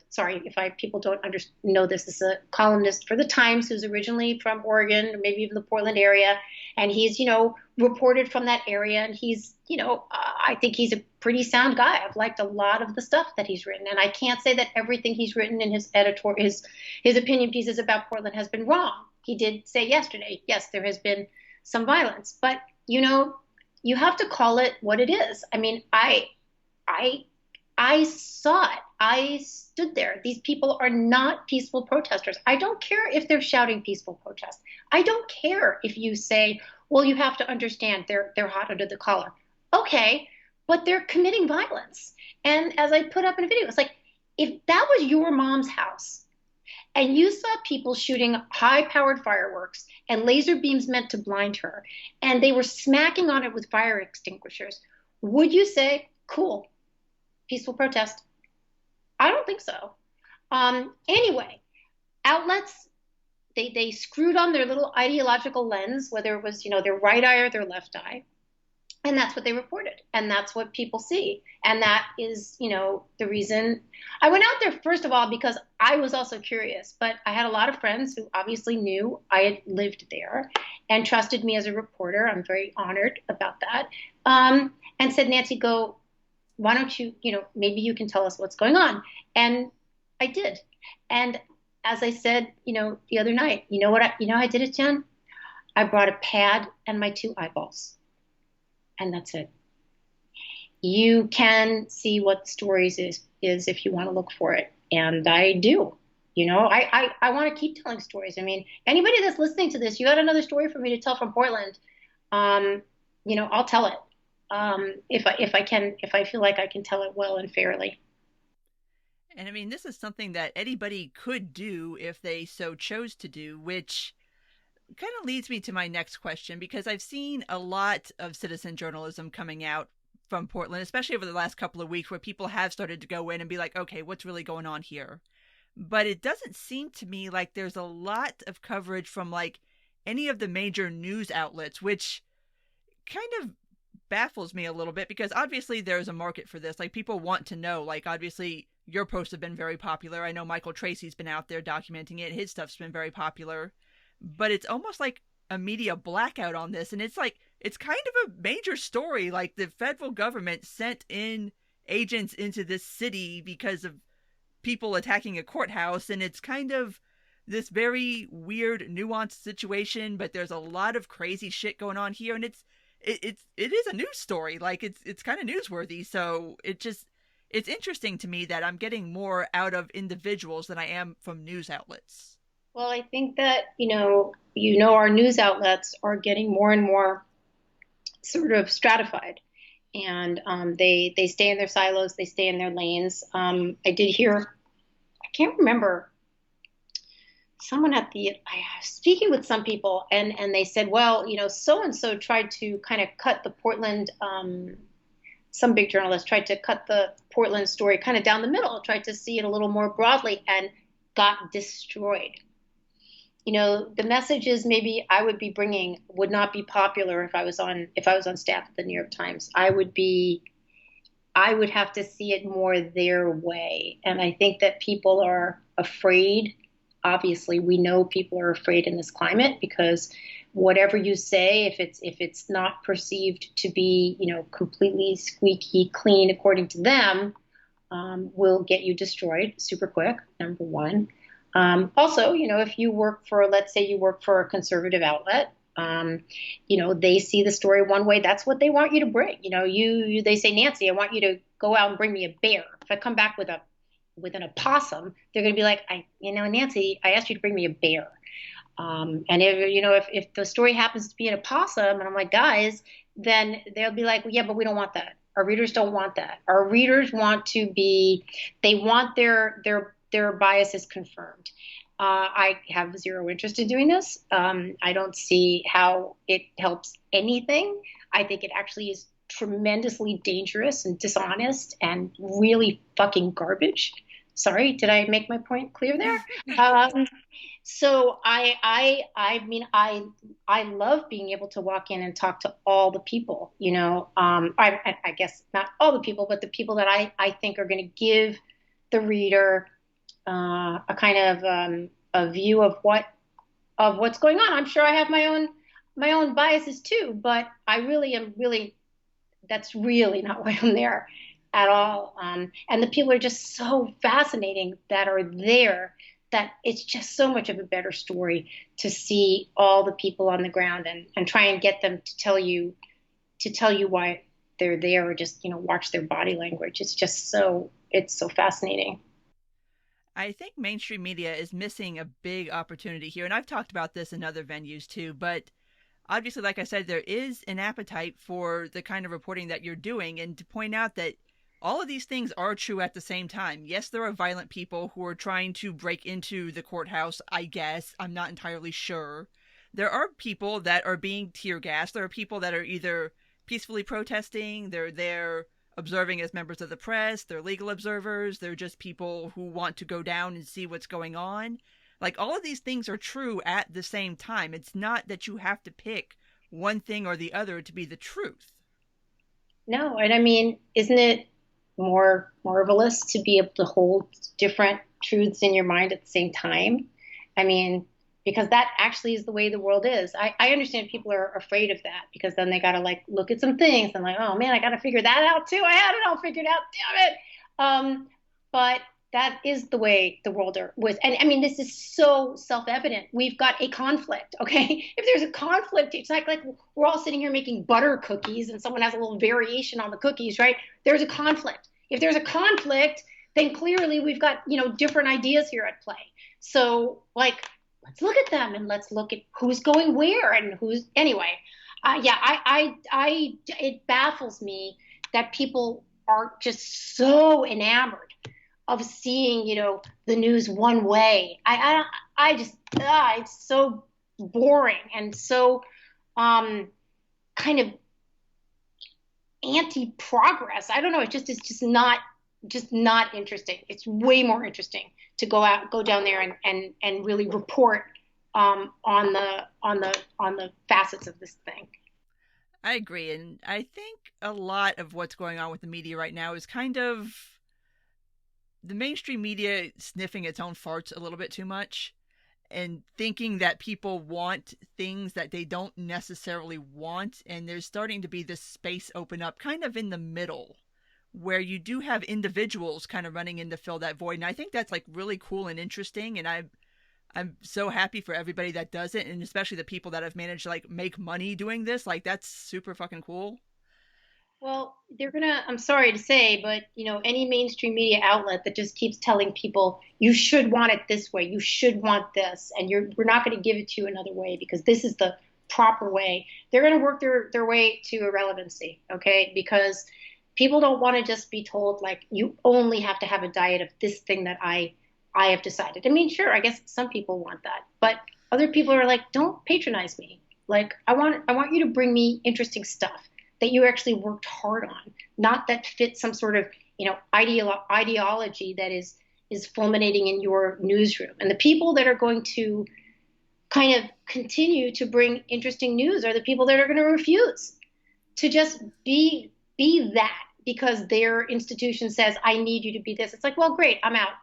sorry if I people don't know this. This is a columnist for the Times who's originally from Oregon or maybe even the Portland area, and he's reported from that area, and he's I think he's a pretty sound guy. I've liked a lot of the stuff that he's written, and I can't say that everything he's written in his opinion pieces about Portland has been wrong. He did say yesterday, yes, there has been some violence, but you have to call it what it is. I mean, I I saw it. I stood there. These people are not peaceful protesters. I don't care if they're shouting peaceful protest. I don't care if you say, well, you have to understand they're hot under the collar. Okay, but they're committing violence. And as I put up in a video, it's like, if that was your mom's house and you saw people shooting high powered fireworks and laser beams meant to blind her, and they were smacking on it with fire extinguishers, would you say, cool, peaceful protest? I don't think so. Anyway, outlets, they screwed on their little ideological lens, whether it was their right eye or their left eye, and that's what they reported, and that's what people see, and that is the reason I went out there, first of all, because I was also curious, but I had a lot of friends who obviously knew I had lived there and trusted me as a reporter. I'm very honored about that. And said, Nancy, go, why don't you, maybe you can tell us what's going on. And I did. And as I said, the other night, how I did it, Jen? I brought a pad and my two eyeballs, and that's it. You can see what stories is if you want to look for it. And I do. I want to keep telling stories. I mean, anybody that's listening to this, you got another story for me to tell from Portland, I'll tell it. If I feel like I can tell it well and fairly. And I mean, this is something that anybody could do if they so chose to do, which kind of leads me to my next question, because I've seen a lot of citizen journalism coming out from Portland, especially over the last couple of weeks, where people have started to go in and be like, okay, what's really going on here? But it doesn't seem to me like there's a lot of coverage from like any of the major news outlets, which kind of baffles me a little bit, because obviously there's a market for this. Like, people want to know. Like, obviously your posts have been very popular. I know Michael Tracy's been out there documenting it. His stuff's been very popular. But it's almost like a media blackout on this, and it's like, it's kind of a major story. Like, the federal government sent in agents into this city because of people attacking a courthouse, and it's kind of this very weird, nuanced situation, but there's a lot of crazy shit going on here, and it is a news story. Like, it's kind of newsworthy. So it's interesting to me that I'm getting more out of individuals than I am from news outlets. Well, I think that, our news outlets are getting more and more sort of stratified, and they stay in their silos, they stay in their lanes. I did hear, I can't remember, someone I was speaking with some people, and they said, well, so and so tried to kind of cut the Portland. Some big journalists tried to cut the Portland story kind of down the middle, tried to see it a little more broadly, and got destroyed. The messages maybe I would be bringing would not be popular if I was on staff at the New York Times. I would have to see it more their way. And I think that people are afraid. Obviously, we know people are afraid in this climate, because whatever you say, if it's not perceived to be, completely squeaky clean according to them, will get you destroyed super quick, number one. Also, if you work for, let's say you work for a conservative outlet, they see the story one way. That's what they want you to bring. They say, Nancy, I want you to go out and bring me a bear. If I come back with a with an opossum, they're going to be like, Nancy, I asked you to bring me a bear. And if the story happens to be an opossum, and I'm like, guys, then they'll be like, well, yeah, but we don't want that. Our readers don't want that. Our readers want to be, they want their biases confirmed. I have zero interest in doing this. I don't see how it helps anything. I think it actually is tremendously dangerous and dishonest and really fucking garbage. Sorry, did I make my point clear there? So I love being able to walk in and talk to all the people, I guess not all the people, but the people that I think are going to give the reader a kind of a view of what's going on. I'm sure I have my own biases too, but I really am really that's really not why I'm there at all. And the people are just so fascinating that are there that it's just so much of a better story to see all the people on the ground and try and get them to tell you why they're there, or just watch their body language. It's so fascinating. I think mainstream media is missing a big opportunity here, and I've talked about this in other venues too, but obviously, like I said, there is an appetite for the kind of reporting that you're doing, and to point out that all of these things are true at the same time. Yes, there are violent people who are trying to break into the courthouse, I guess. I'm not entirely sure. There are people that are being tear gassed. There are people that are either peacefully protesting, they're there observing as members of the press, they're legal observers, they're just people who want to go down and see what's going on. Like, all of these things are true at the same time. It's not that you have to pick one thing or the other to be the truth. No, and I mean, isn't it more marvelous to be able to hold different truths in your mind at the same time? I mean, because that actually is the way the world is. I understand people are afraid of that because then they got to like look at some things and like, oh man, I got to figure that out too. I had it all figured out. Damn it. But that is the way the world was. And I mean, this is so self-evident. We've got a conflict, okay? If there's a conflict, it's like we're all sitting here making butter cookies and someone has a little variation on the cookies, right? There's a conflict. If there's a conflict, then clearly we've got, different ideas here at play. So, like, let's look at them and let's look at who's going where and who's anyway. Yeah, it baffles me that people are just so enamored of seeing, the news one way. I just, it's so boring and so kind of anti-progress. I don't know. It's just not interesting. It's way more interesting to go down there and really report on the facets of this thing. I agree. And I think a lot of what's going on with the media right now is kind of the mainstream media sniffing its own farts a little bit too much and thinking that people want things that they don't necessarily want. And there's starting to be this space open up kind of in the middle where you do have individuals kind of running in to fill that void. And I think that's like really cool and interesting. And I'm so happy for everybody that does it, and especially the people that have managed to like make money doing this. Like, that's super fucking cool. Well, I'm sorry to say, but any mainstream media outlet that just keeps telling people you should want it this way, you should want this, and we're not going to give it to you another way because this is the proper way. They're going to work their way to irrelevancy, okay? Because people don't want to just be told like you only have to have a diet of this thing that I have decided. I mean, sure, I guess some people want that, but other people are like, don't patronize me. Like, I want you to bring me interesting stuff that you actually worked hard on, not that fits some sort of, ideology that is fulminating in your newsroom. And the people that are going to kind of continue to bring interesting news are the people that are going to refuse to just be that because their institution says, I need you to be this. It's like, well, great, I'm out.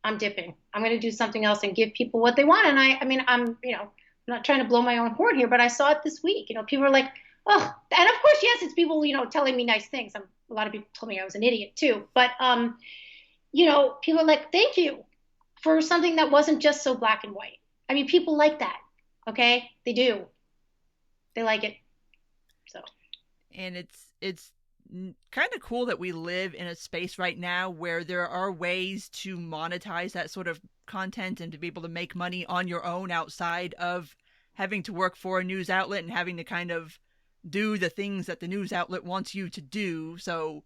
I'm dipping. I'm going to do something else and give people what they want. And I mean, I'm not trying to blow my own horn here, but I saw it this week. People are like, oh, and of course, yes, it's people, telling me nice things. A lot of people told me I was an idiot too. But, people are like, thank you for something that wasn't just so black and white. I mean, people like that. Okay. They do. They like it. So. And it's kind of cool that we live in a space right now where there are ways to monetize that sort of content and to be able to make money on your own outside of having to work for a news outlet and having to kind of do the things that the news outlet wants you to do. So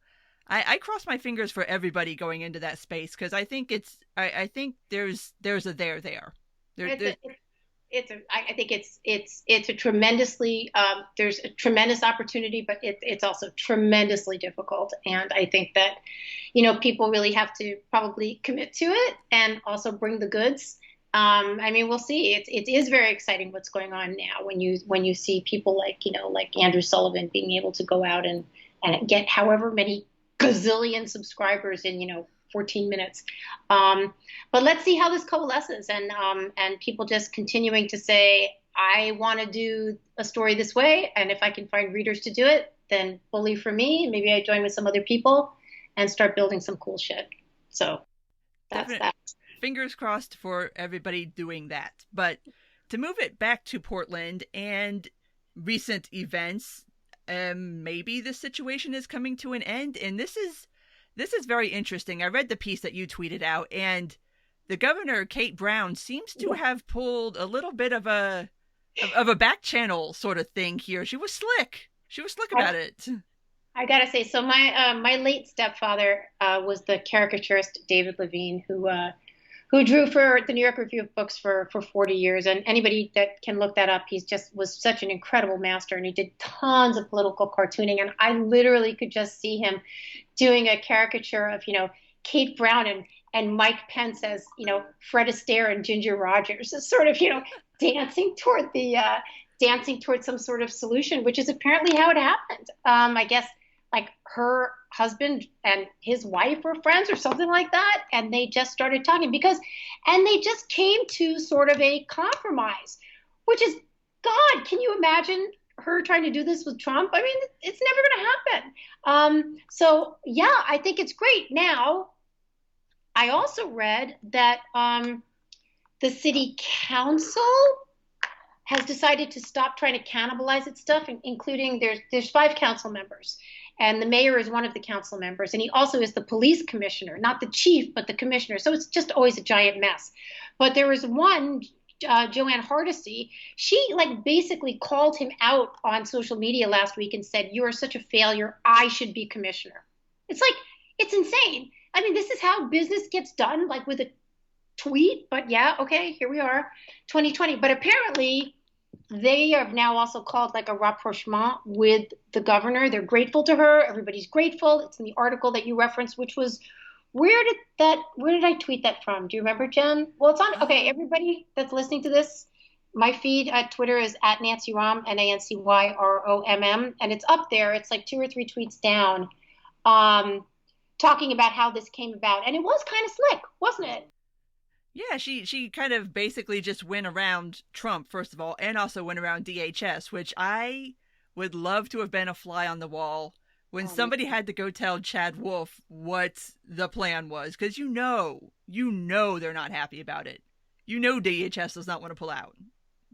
I cross my fingers for everybody going into that space because I think I think there's a there there. It's a, I think it's a tremendously there's a tremendous opportunity, but it's also tremendously difficult. And I think that, people really have to probably commit to it and also bring the goods. I mean, we'll see. It is very exciting what's going on now when you see people like Andrew Sullivan being able to go out and get however many gazillion subscribers in 14 minutes. But let's see how this coalesces and people just continuing to say, I want to do a story this way. And if I can find readers to do it, then bully for me. Maybe I join with some other people and start building some cool shit. So that's that. Fingers crossed for everybody doing that. But to move it back to Portland and recent events, maybe the situation is coming to an end. And this is very interesting. I read the piece that you tweeted out, and the governor, Kate Brown, seems to have pulled a little bit of a back channel sort of thing here. She was slick. She was slick about it. I gotta say, so my late stepfather was the caricaturist David Levine, who drew for the New York Review of Books for 40 years. And anybody that can look that up, he's just was such an incredible master. And he did tons of political cartooning. And I literally could just see him doing a caricature of, Kate Brown and Mike Pence as, Fred Astaire and Ginger Rogers. It's sort of, dancing toward some sort of solution, which is apparently how it happened. I guess like her husband and his wife were friends or something like that. And they just started talking and they just came to sort of a compromise, which is, God, can you imagine her trying to do this with Trump? I mean, it's never going to happen. So yeah, I think it's great. Now, I also read that the city council has decided to stop trying to cannibalize its stuff, including there's 5 council members. And the mayor is one of the council members. And he also is the police commissioner, not the chief, but the commissioner. So it's just always a giant mess. But there was one, Joanne Hardesty, she basically called him out on social media last week and said, "You are such a failure. I should be commissioner." It's insane. I mean, this is how business gets done, with a tweet. But yeah, okay, here we are, 2020. But apparently they have now also called a rapprochement with the governor. They're grateful to her. Everybody's grateful. It's in the article that you referenced, which was, where did I tweet that from? Do you remember, Jen? Well, it's on, okay, everybody that's listening to this, my feed at Twitter is at Nancy Rom, NancyRomm, and it's up there. It's 2 or 3 tweets down, talking about how this came about. And it was kind of slick, wasn't it? Yeah, she kind of basically just went around Trump, first of all, and also went around DHS, which I would love to have been a fly on the wall when somebody had to go tell Chad Wolf what the plan was, because you know they're not happy about it. DHS does not want to pull out.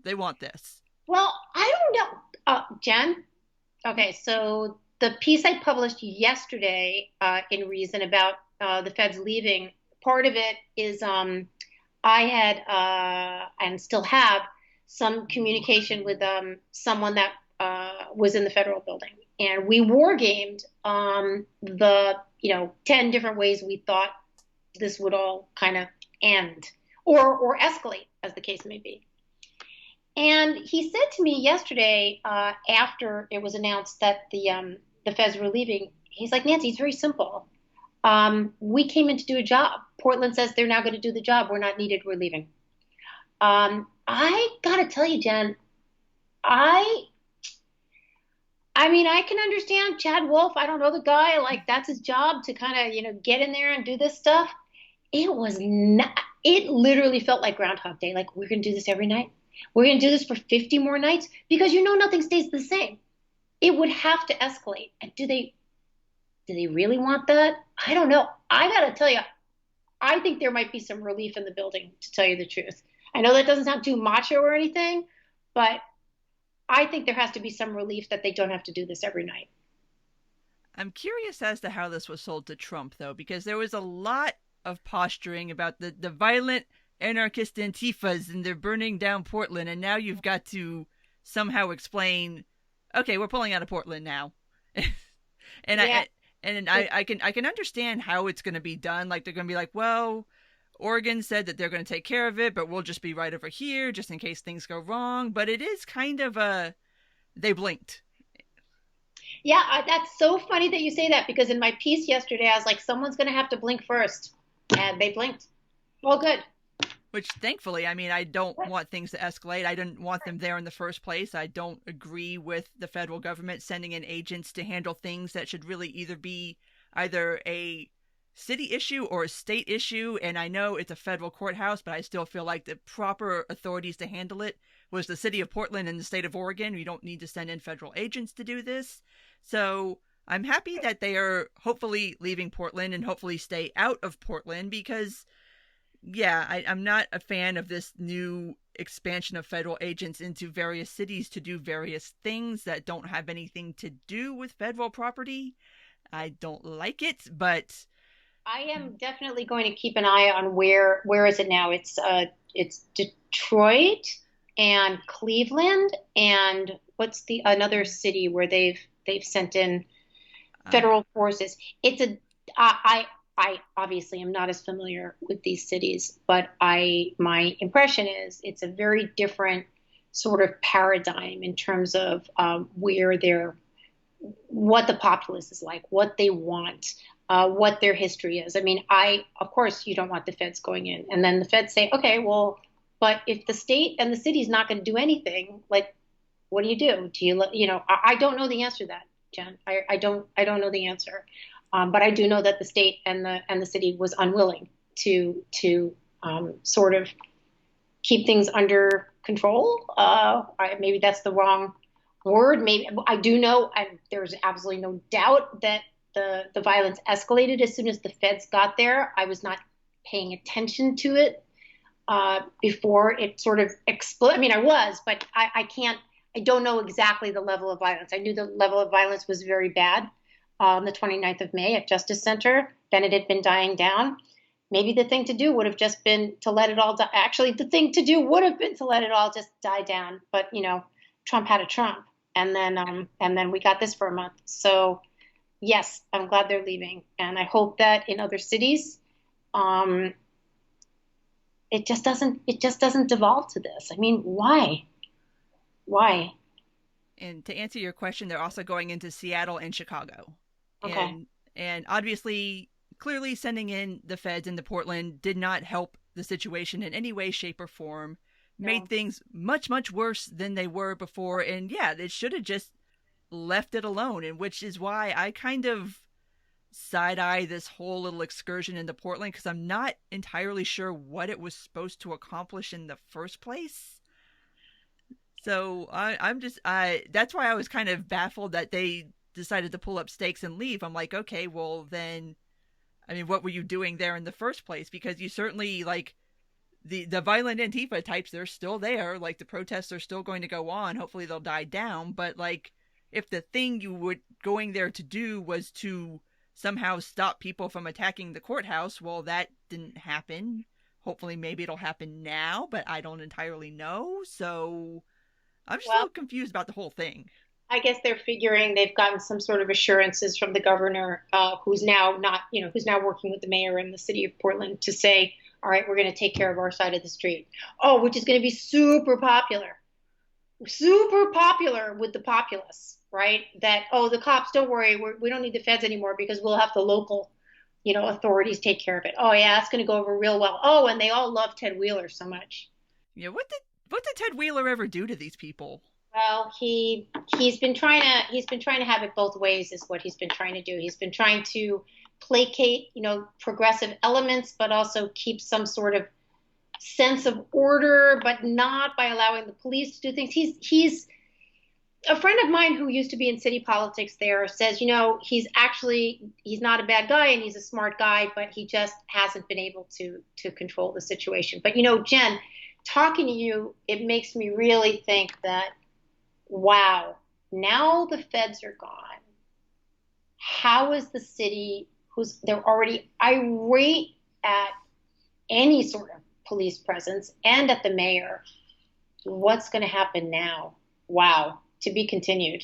They want this. Well, I don't know. Jen? Okay, so the piece I published yesterday in Reason about the feds leaving, part of it is I had and still have some communication with someone that was in the federal building. And we wargamed the 10 different ways we thought this would all kind of end or escalate, as the case may be. And he said to me yesterday, after it was announced that the feds were leaving, he's like, "Nancy, it's very simple. We came in to do a job. Portland says they're now going to do the job. We're not needed. We're leaving." I got to tell you, Jen, I mean, I can understand Chad Wolf. I don't know the guy. That's his job to kind of, get in there and do this stuff. It was not, it literally felt like Groundhog Day. We're going to do this every night. We're going to do this for 50 more nights because nothing stays the same. It would have to escalate. And do they really want that? I don't know. I got to tell you, I think there might be some relief in the building, to tell you the truth. I know that doesn't sound too macho or anything, but I think there has to be some relief that they don't have to do this every night. I'm curious as to how this was sold to Trump, though, because there was a lot of posturing about the violent anarchist Antifas and they're burning down Portland, and now you've got to somehow explain, okay, we're pulling out of Portland now. and Yeah. I can understand how it's going to be done. Like they're going to be like, well, Oregon said that they're going to take care of it, but we'll just be right over here just in case things go wrong. But it is kind of a they blinked. Yeah, that's so funny that you say that because in my piece yesterday, I was like, someone's going to have to blink first. And they blinked. All good. Which thankfully, I mean, I don't want things to escalate. I didn't want them there in the first place. I don't agree with the federal government sending in agents to handle things that should really either a city issue or a state issue. And I know it's a federal courthouse, but I still feel like the proper authorities to handle it was the city of Portland and the state of Oregon. You don't need to send in federal agents to do this. So I'm happy that they are hopefully leaving Portland and hopefully stay out of Portland because yeah, I'm not a fan of this new expansion of federal agents into various cities to do various things that don't have anything to do with federal property. I don't like it, but I am definitely going to keep an eye on where is it now? It's Detroit and Cleveland and what's the another city where they've sent in um, federal forces. It's a I obviously am not as familiar with these cities, but I my impression is it's a very different sort of paradigm in terms of where they're what the populace is like, what they want, what their history is. I mean, of course, you don't want the feds going in. And then the feds say, okay, well, but if the state and the city is not going to do anything, like, what do you do? I don't know the answer to that, Jen. I don't know the answer. But I do know that the state and the city was unwilling to sort of keep things under control. Maybe that's the wrong word. Maybe I do know, and there's absolutely no doubt that the violence escalated as soon as the feds got there. I was not paying attention to it before it sort of exploded. I mean, I was, but I can't. I don't know exactly the level of violence. I knew the level of violence was very bad on the 29th of May at Justice Center. Then it had been dying down. Maybe the thing to do would have just been to let it all die. Actually, the thing to do would have been to let it all just die down. But Trump had a Trump, and then we got this for a month. So yes, I'm glad they're leaving, and I hope that in other cities, um, it just doesn't devolve to this. I mean, why? Why? and to answer your question, they're also going into Seattle and Chicago. Okay. And obviously clearly sending in the feds into Portland did not help the situation in any way, shape, or form. Made No. things much, much worse than they were before. And yeah, they should have just left it alone. And which is why I kind of side eye this whole little excursion into Portland because I'm not entirely sure what it was supposed to accomplish in the first place. So I'm just that's why I was kind of baffled that they decided to pull up stakes and leave. I'm like, okay, well then, I mean, what were you doing there in the first place? Because you certainly like the violent Antifa types, they're still there. Like the protests are still going to go on. Hopefully they'll die down. But like, if the thing you were going there to do was to somehow stop people from attacking the courthouse, well, that didn't happen. Hopefully, maybe it'll happen now, but I don't entirely know. So I'm just a Well, little confused about the whole thing. I guess they're figuring they've gotten some sort of assurances from the governor, who's now not, who's now working with the mayor in the city of Portland to say, all right, we're going to take care of our side of the street. Oh, which is going to be super popular with the populace, right? That, oh, the cops, don't worry, we don't need the feds anymore because we'll have the local, authorities take care of it. Oh, yeah, it's going to go over real well. Oh, and they all love Ted Wheeler so much. Yeah, what did Ted Wheeler ever do to these people? Well, he's been trying to have it both ways is what he's been trying to do. He's been trying to placate, progressive elements, but also keep some sort of sense of order, but not by allowing the police to do things. He's a friend of mine who used to be in city politics there says, he's not a bad guy and he's a smart guy, but he just hasn't been able to control the situation. But Jen, talking to you, it makes me really think that wow, now the feds are gone. how is the city, who's they're already irate at any sort of police presence and at the mayor, what's going to happen now? Wow, to be continued.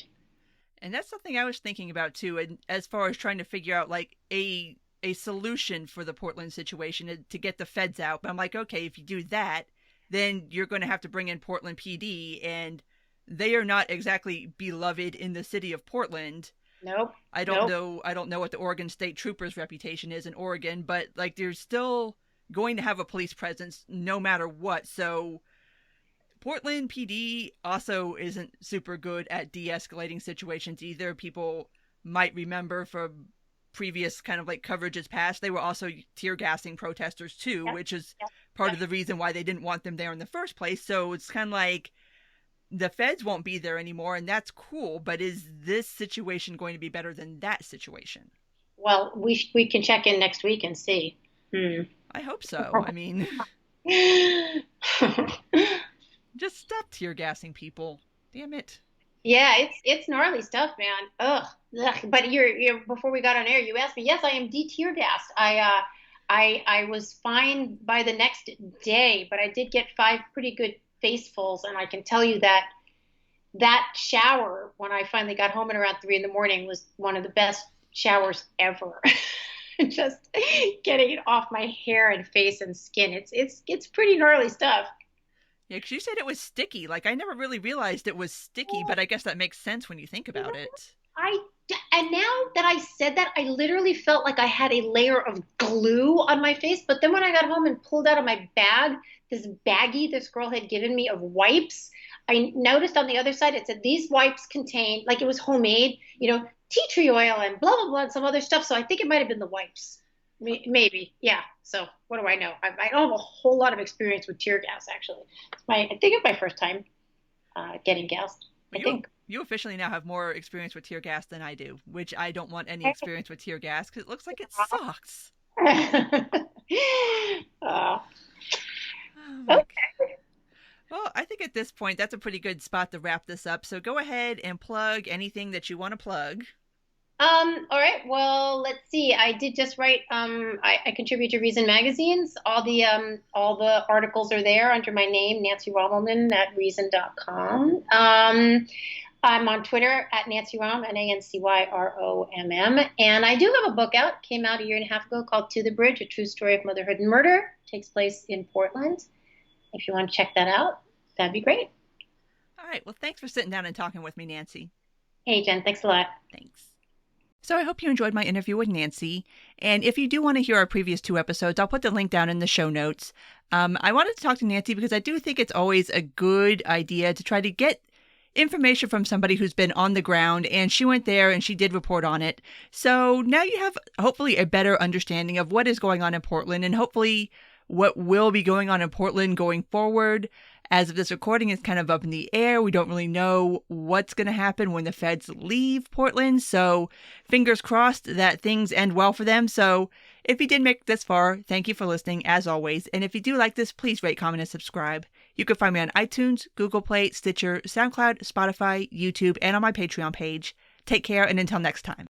And that's something I was thinking about too, and as far as trying to figure out like a solution for the Portland situation to get the feds out. But I'm like, okay, if you do that, then you're going to have to bring in Portland PD, and they are not exactly beloved in the city of Portland. Nope, I don't nope. know. I don't know what the Oregon State Troopers' reputation is in Oregon, but like, they're still going to have a police presence no matter what. So Portland PD also isn't super good at de-escalating situations either. People might remember from previous kind of like coverages past, they were also tear gassing protesters too, Yep, which is yep, part yep. of the reason why they didn't want them there in the first place. So it's kind of like the feds won't be there anymore, and that's cool. But is this situation going to be better than that situation? Well, we can check in next week and see. Hmm. I hope so. I mean, just stop tear gassing people. Damn it. Yeah, it's gnarly stuff, man. Ugh. Ugh. But you're before we got on air, you asked me. Yes, I am de-tear gassed. I was fine by the next day, but I did get 5 pretty good facefuls, and I can tell you that that shower when I finally got home at around 3 in the morning was one of the best showers ever. Just getting it off my hair and face and skin. It's pretty gnarly stuff. Yeah, because you said it was sticky. Like, I never really realized it was sticky, but I guess that makes sense when you think about it. I and now that I said that, I literally felt like I had a layer of glue on my face. But then when I got home and pulled out of my bag this baggie this girl had given me of wipes, I noticed on the other side it said these wipes contain, like it was homemade, tea tree oil and blah blah blah and some other stuff. So I think it might have been the wipes. Maybe, yeah. So what do I know? I don't have a whole lot of experience with tear gas actually. I think it's my first time getting gassed. Well, I think. you officially now have more experience with tear gas than I do, which I don't want any experience with tear gas because it looks like it sucks. uh, Oh my. okay. Well, I think at this point that's a pretty good spot to wrap this up. So go ahead and plug anything that you want to plug. All right. Well, let's see. I did just write. I contribute to Reason magazines. All the articles are there under my name, Nancy Rommelmann at Reason.com. I'm on Twitter at Nancy Rom, NancyRomm, and I do have a book out. Came out a year and a half ago called To the Bridge: A True Story of Motherhood and Murder. Takes place in Portland. If you want to check that out, that'd be great. All right. Well, thanks for sitting down and talking with me, Nancy. Hey, Jen. Thanks a lot. Thanks. So I hope you enjoyed my interview with Nancy. And if you do want to hear our previous 2 episodes, I'll put the link down in the show notes. I wanted to talk to Nancy because I do think it's always a good idea to try to get information from somebody who's been on the ground, and she went there and she did report on it. So now you have hopefully a better understanding of what is going on in Portland, and hopefully what will be going on in Portland going forward. As of this recording, it's kind of up in the air. We don't really know what's going to happen when the feds leave Portland. So fingers crossed that things end well for them. So if you did make it this far, thank you for listening as always. And if you do like this, please rate, comment, and subscribe. You can find me on iTunes, Google Play, Stitcher, SoundCloud, Spotify, YouTube, and on my Patreon page. Take care, and until next time.